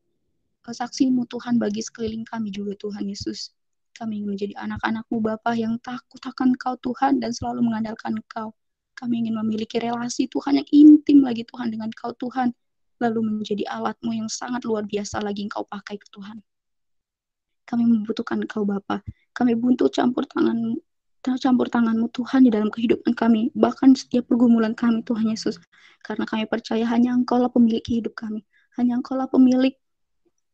saksi-Mu Tuhan bagi sekeliling kami juga Tuhan Yesus. Kami ingin menjadi anak-anak-Mu Bapa yang takut akan Engkau Tuhan dan selalu mengandalkan Engkau. Kami ingin memiliki relasi Tuhan yang intim lagi Tuhan dengan Engkau Tuhan, lalu menjadi alat-Mu yang sangat luar biasa lagi Engkau pakai ke Tuhan. Kami membutuhkan Engkau Bapa. Kami butuh campur tangan-Mu Tuhan di dalam kehidupan kami, bahkan setiap pergumulan kami Tuhan Yesus. Karena kami percaya hanya Engkau lah pemilik hidup kami. Hanya Engkau lah pemilik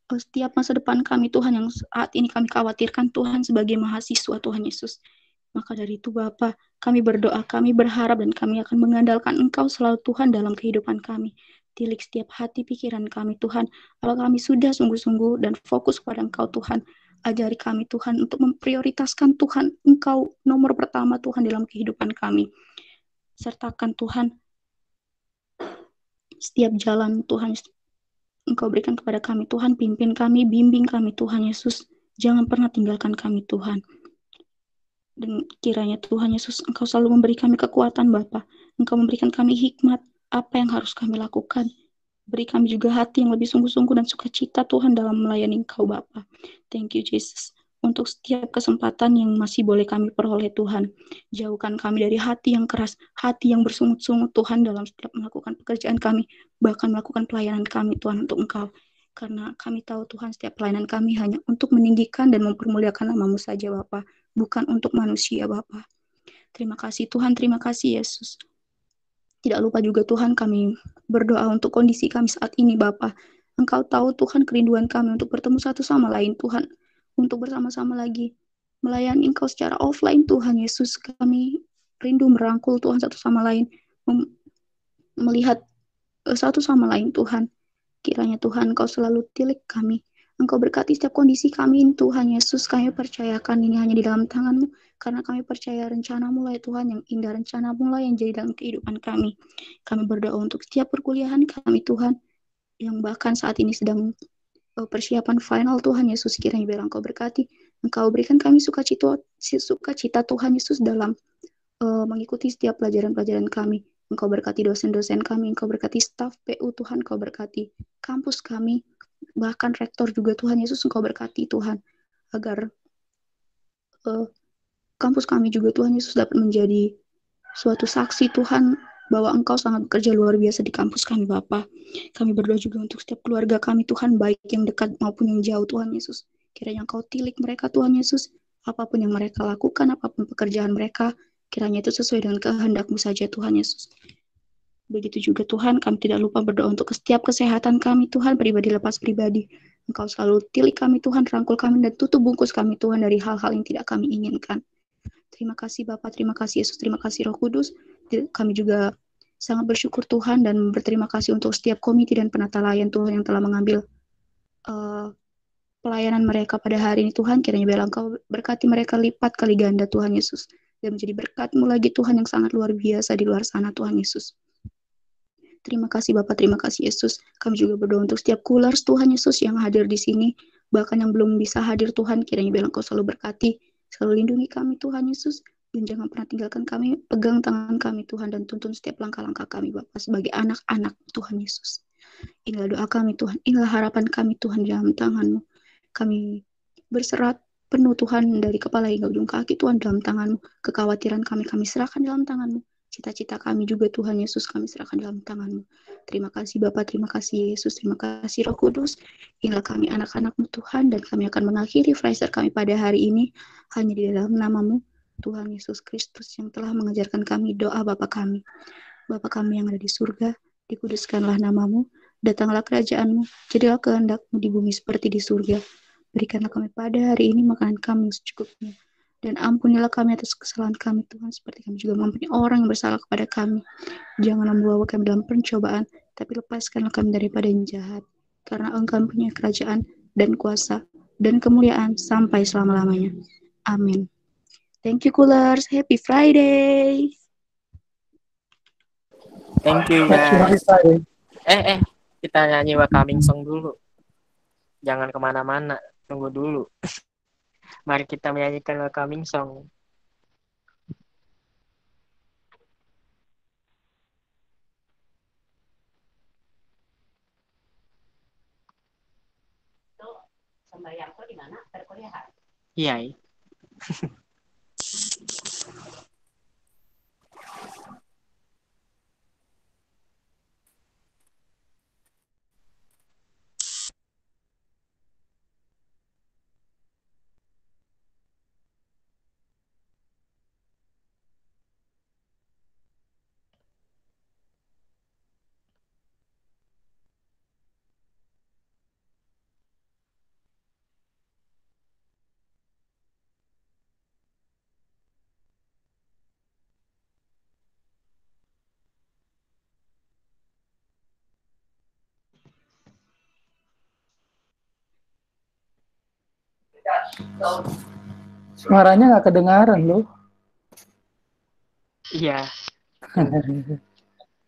setiap masa depan kami Tuhan yang saat ini kami khawatirkan Tuhan sebagai mahasiswa Tuhan Yesus. Maka dari itu Bapa, kami berdoa, kami berharap dan kami akan mengandalkan Engkau selalu Tuhan dalam kehidupan kami. Tilik setiap hati pikiran kami Tuhan. Kalau kami sudah sungguh-sungguh dan fokus pada Engkau Tuhan, ajari kami Tuhan untuk memprioritaskan Tuhan Engkau nomor pertama Tuhan dalam kehidupan kami. Sertakan Tuhan setiap jalan Tuhan Engkau berikan kepada kami Tuhan, pimpin kami, bimbing kami Tuhan Yesus. Jangan pernah tinggalkan kami Tuhan. Dan kiranya Tuhan Yesus Engkau selalu memberi kami kekuatan Bapa. Engkau memberikan kami hikmat apa yang harus kami lakukan. Beri kami juga hati yang lebih sungguh-sungguh dan sukacita Tuhan dalam melayani Engkau Bapa. Thank you Jesus. Untuk setiap kesempatan yang masih boleh kami peroleh Tuhan. Jauhkan kami dari hati yang keras, hati yang bersungut-sungut Tuhan dalam setiap melakukan pekerjaan kami, bahkan melakukan pelayanan kami Tuhan untuk Engkau. Karena kami tahu Tuhan setiap pelayanan kami hanya untuk meninggikan dan mempermuliakan nama-Mu saja Bapa, bukan untuk manusia Bapa. Terima kasih Tuhan, terima kasih Yesus. Tidak lupa juga Tuhan kami berdoa untuk kondisi kami saat ini Bapa. Engkau tahu Tuhan kerinduan kami untuk bertemu satu sama lain Tuhan. Untuk bersama-sama lagi melayani Engkau secara offline Tuhan Yesus. Kami rindu merangkul Tuhan satu sama lain. Melihat satu sama lain Tuhan. Kiranya Tuhan Engkau selalu tilik kami. Engkau berkati setiap kondisi kami Tuhan Yesus. Kami percayakan ini hanya di dalam tangan-Mu. Karena kami percaya rencana-Mu lah Tuhan yang indah. Rencana-Mu lah yang jadi dalam kehidupan kami. Kami berdoa untuk setiap perkuliahan kami Tuhan. Yang bahkan saat ini sedang persiapan final Tuhan Yesus. Kiranya biar Engkau berkati. Engkau berikan kami sukacita Tuhan Yesus dalam mengikuti setiap pelajaran-pelajaran kami. Engkau berkati dosen-dosen kami, Engkau berkati staf PU Tuhan, Engkau berkati kampus kami, bahkan rektor juga Tuhan Yesus, Engkau berkati Tuhan, agar kampus kami juga Tuhan Yesus dapat menjadi suatu saksi Tuhan, bahwa Engkau sangat bekerja luar biasa di kampus kami Bapa. Kami berdoa juga untuk setiap keluarga kami Tuhan, baik yang dekat maupun yang jauh Tuhan Yesus. Kiranya Engkau tilik mereka Tuhan Yesus, apapun yang mereka lakukan, apapun pekerjaan mereka, kiranya itu sesuai dengan kehendak-Mu saja Tuhan Yesus. Begitu juga Tuhan, kami tidak lupa berdoa untuk setiap kesehatan kami Tuhan, pribadi lepas pribadi. Engkau selalu tilik kami Tuhan, rangkul kami dan tutup bungkus kami Tuhan dari hal-hal yang tidak kami inginkan. Terima kasih Bapa, terima kasih Yesus, terima kasih Roh Kudus. Kami juga sangat bersyukur Tuhan dan berterima kasih untuk setiap komite dan penata layan Tuhan yang telah mengambil pelayanan mereka pada hari ini Tuhan. Kiranya biar Engkau berkati mereka lipat kali ganda Tuhan Yesus. Dan menjadi berkat-Mu lagi Tuhan yang sangat luar biasa di luar sana Tuhan Yesus. Terima kasih Bapak, terima kasih Yesus. Kami juga berdoa untuk setiap kulers Tuhan Yesus yang hadir di sini. Bahkan yang belum bisa hadir Tuhan, kiranya biar Engkau selalu berkati. Selalu lindungi kami Tuhan Yesus. Dan jangan pernah tinggalkan kami, pegang tangan kami Tuhan dan tuntun setiap langkah-langkah kami Bapak sebagai anak-anak Tuhan Yesus. Inilah doa kami Tuhan, inilah harapan kami Tuhan di dalam tangan-Mu. Kami berserat penuh Tuhan dari kepala hingga ujung kaki Tuhan dalam tangan-Mu. Kekhawatiran kami serahkan dalam tangan-Mu. Cita-cita kami juga Tuhan Yesus kami serahkan dalam tangan-Mu. Terima kasih Bapa, terima kasih Yesus, terima kasih Roh Kudus. Inilah kami anak-anak-Mu Tuhan dan kami akan mengakhiri Fraiser kami pada hari ini hanya di dalam nama-Mu Tuhan Yesus Kristus yang telah mengajarkan kami doa Bapa kami. Bapa kami yang ada di surga, dikuduskanlah nama-Mu, datanglah kerajaan-Mu, jadilah kehendak-Mu di bumi seperti di surga. Berikanlah kami pada hari ini makanan kami yang secukupnya. Dan ampunilah kami atas kesalahan kami Tuhan, seperti kami juga mengampuni orang yang bersalah kepada kami. Janganlah membawa kami dalam pencobaan, tapi lepaskanlah kami daripada yang jahat. Karena Engkau punya kerajaan dan kuasa dan kemuliaan sampai selama-lamanya. Amin. Thank you, Coolers. Happy Friday. Thank you guys. Kita nyanyi Welcoming Song dulu. Jangan kemana-mana, tunggu dulu. Mari kita menyanyikan Welcoming Song. Sembayangku di mana? Perkuliahan. Iya. Suaranya nggak kedengaran loh. Iya.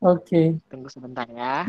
Oke. Tunggu sebentar ya.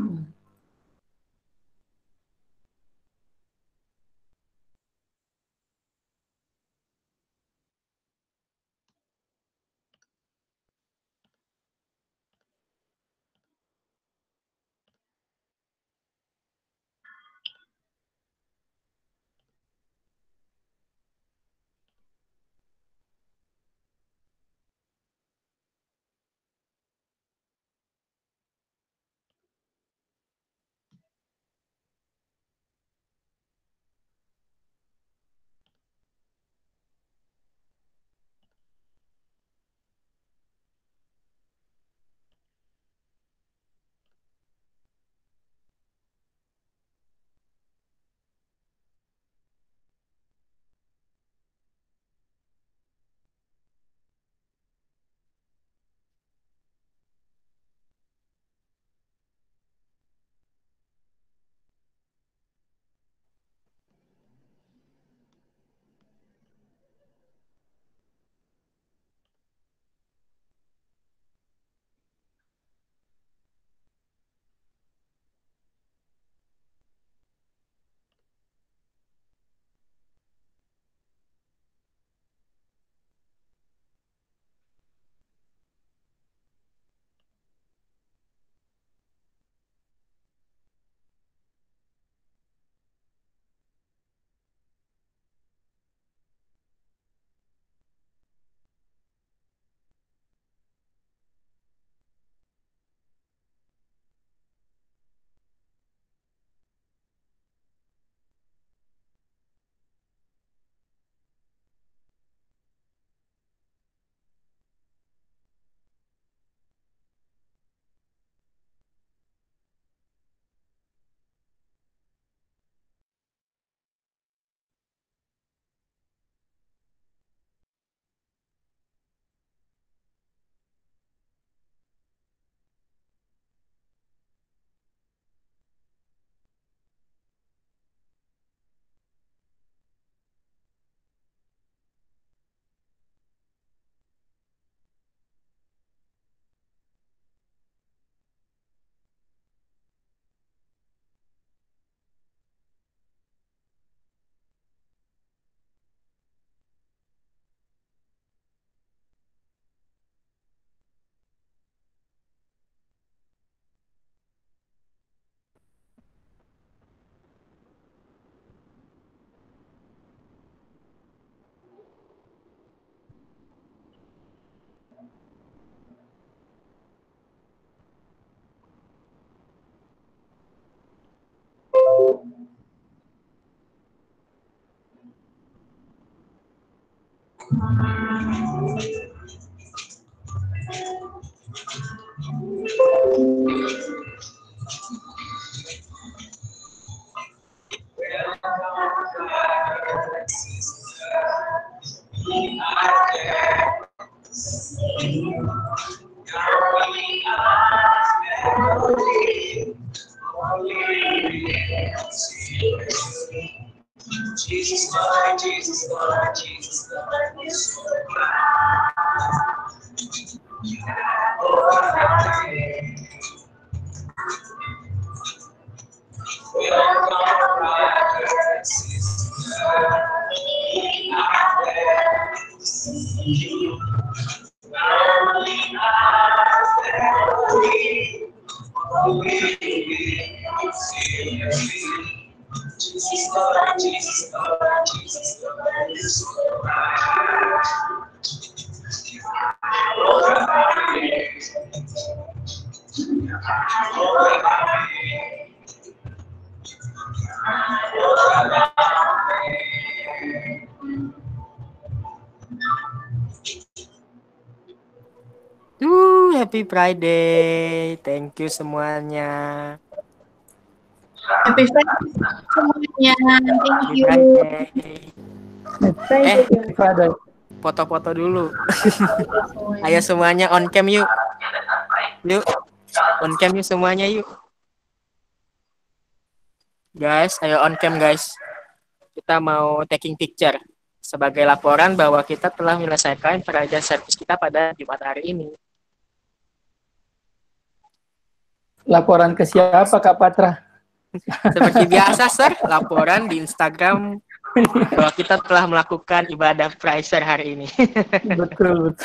Jesus, Lord, Jesus, Lord, Jesus, Lord, Jesus, Jesus, Lord, Jesus, Lord, Jesus, Lord, Jesus, Happy Friday. Thank you semuanya. Happy Friday semuanya. Thank Happy you. Friday. Foto-foto dulu. Ayo semuanya on cam yuk. Yuk. On cam yuk semuanya yuk. Guys, ayo on cam guys. Kita mau taking picture sebagai laporan bahwa kita telah menyelesaikan pekerjaan servis kita pada Jumat hari ini. Laporan ke siapa, Kak Patra? Seperti biasa, Sir, laporan di Instagram bahwa kita telah melakukan ibadah Praiser hari ini. Betul.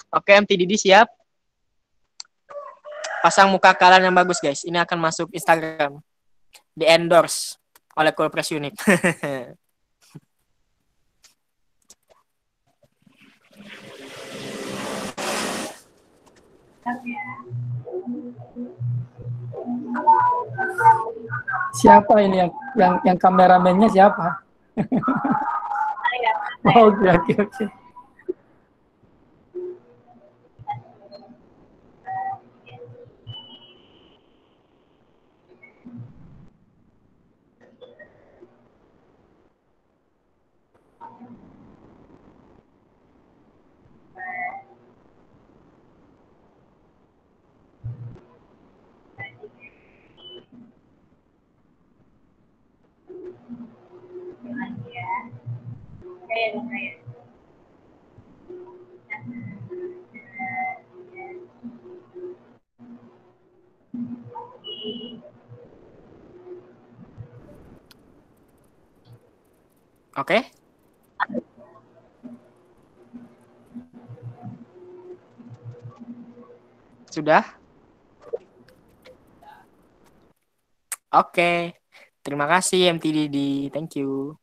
Oke, MTDD siap? Pasang muka kalian yang bagus, guys. Ini akan masuk Instagram. Di endorse oleh Cool Press Unit. Siapa ini yang kameramennya siapa? Oke. Oke. Sudah? Oke. Terima kasih MTDD. Thank you.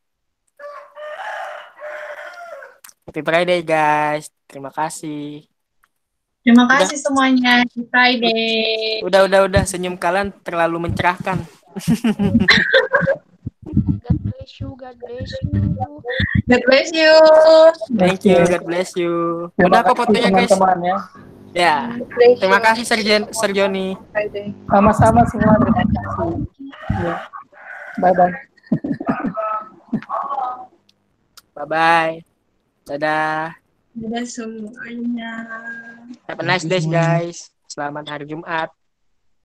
Happy Friday guys. Terima kasih. Terima kasih semuanya. Happy Friday. Udah. Senyum kalian terlalu mencerahkan. God bless you. God bless you. God bless you. Thank you. God bless you. Udah kok fotonya guys. Teman-teman ya. Terima kasih Sir Joni. Sama-sama semua. Terima kasih. Ya. Bye-bye. Bye-bye. Dadah. Dadah semuanya. Have a nice day guys. Selamat hari Jumat.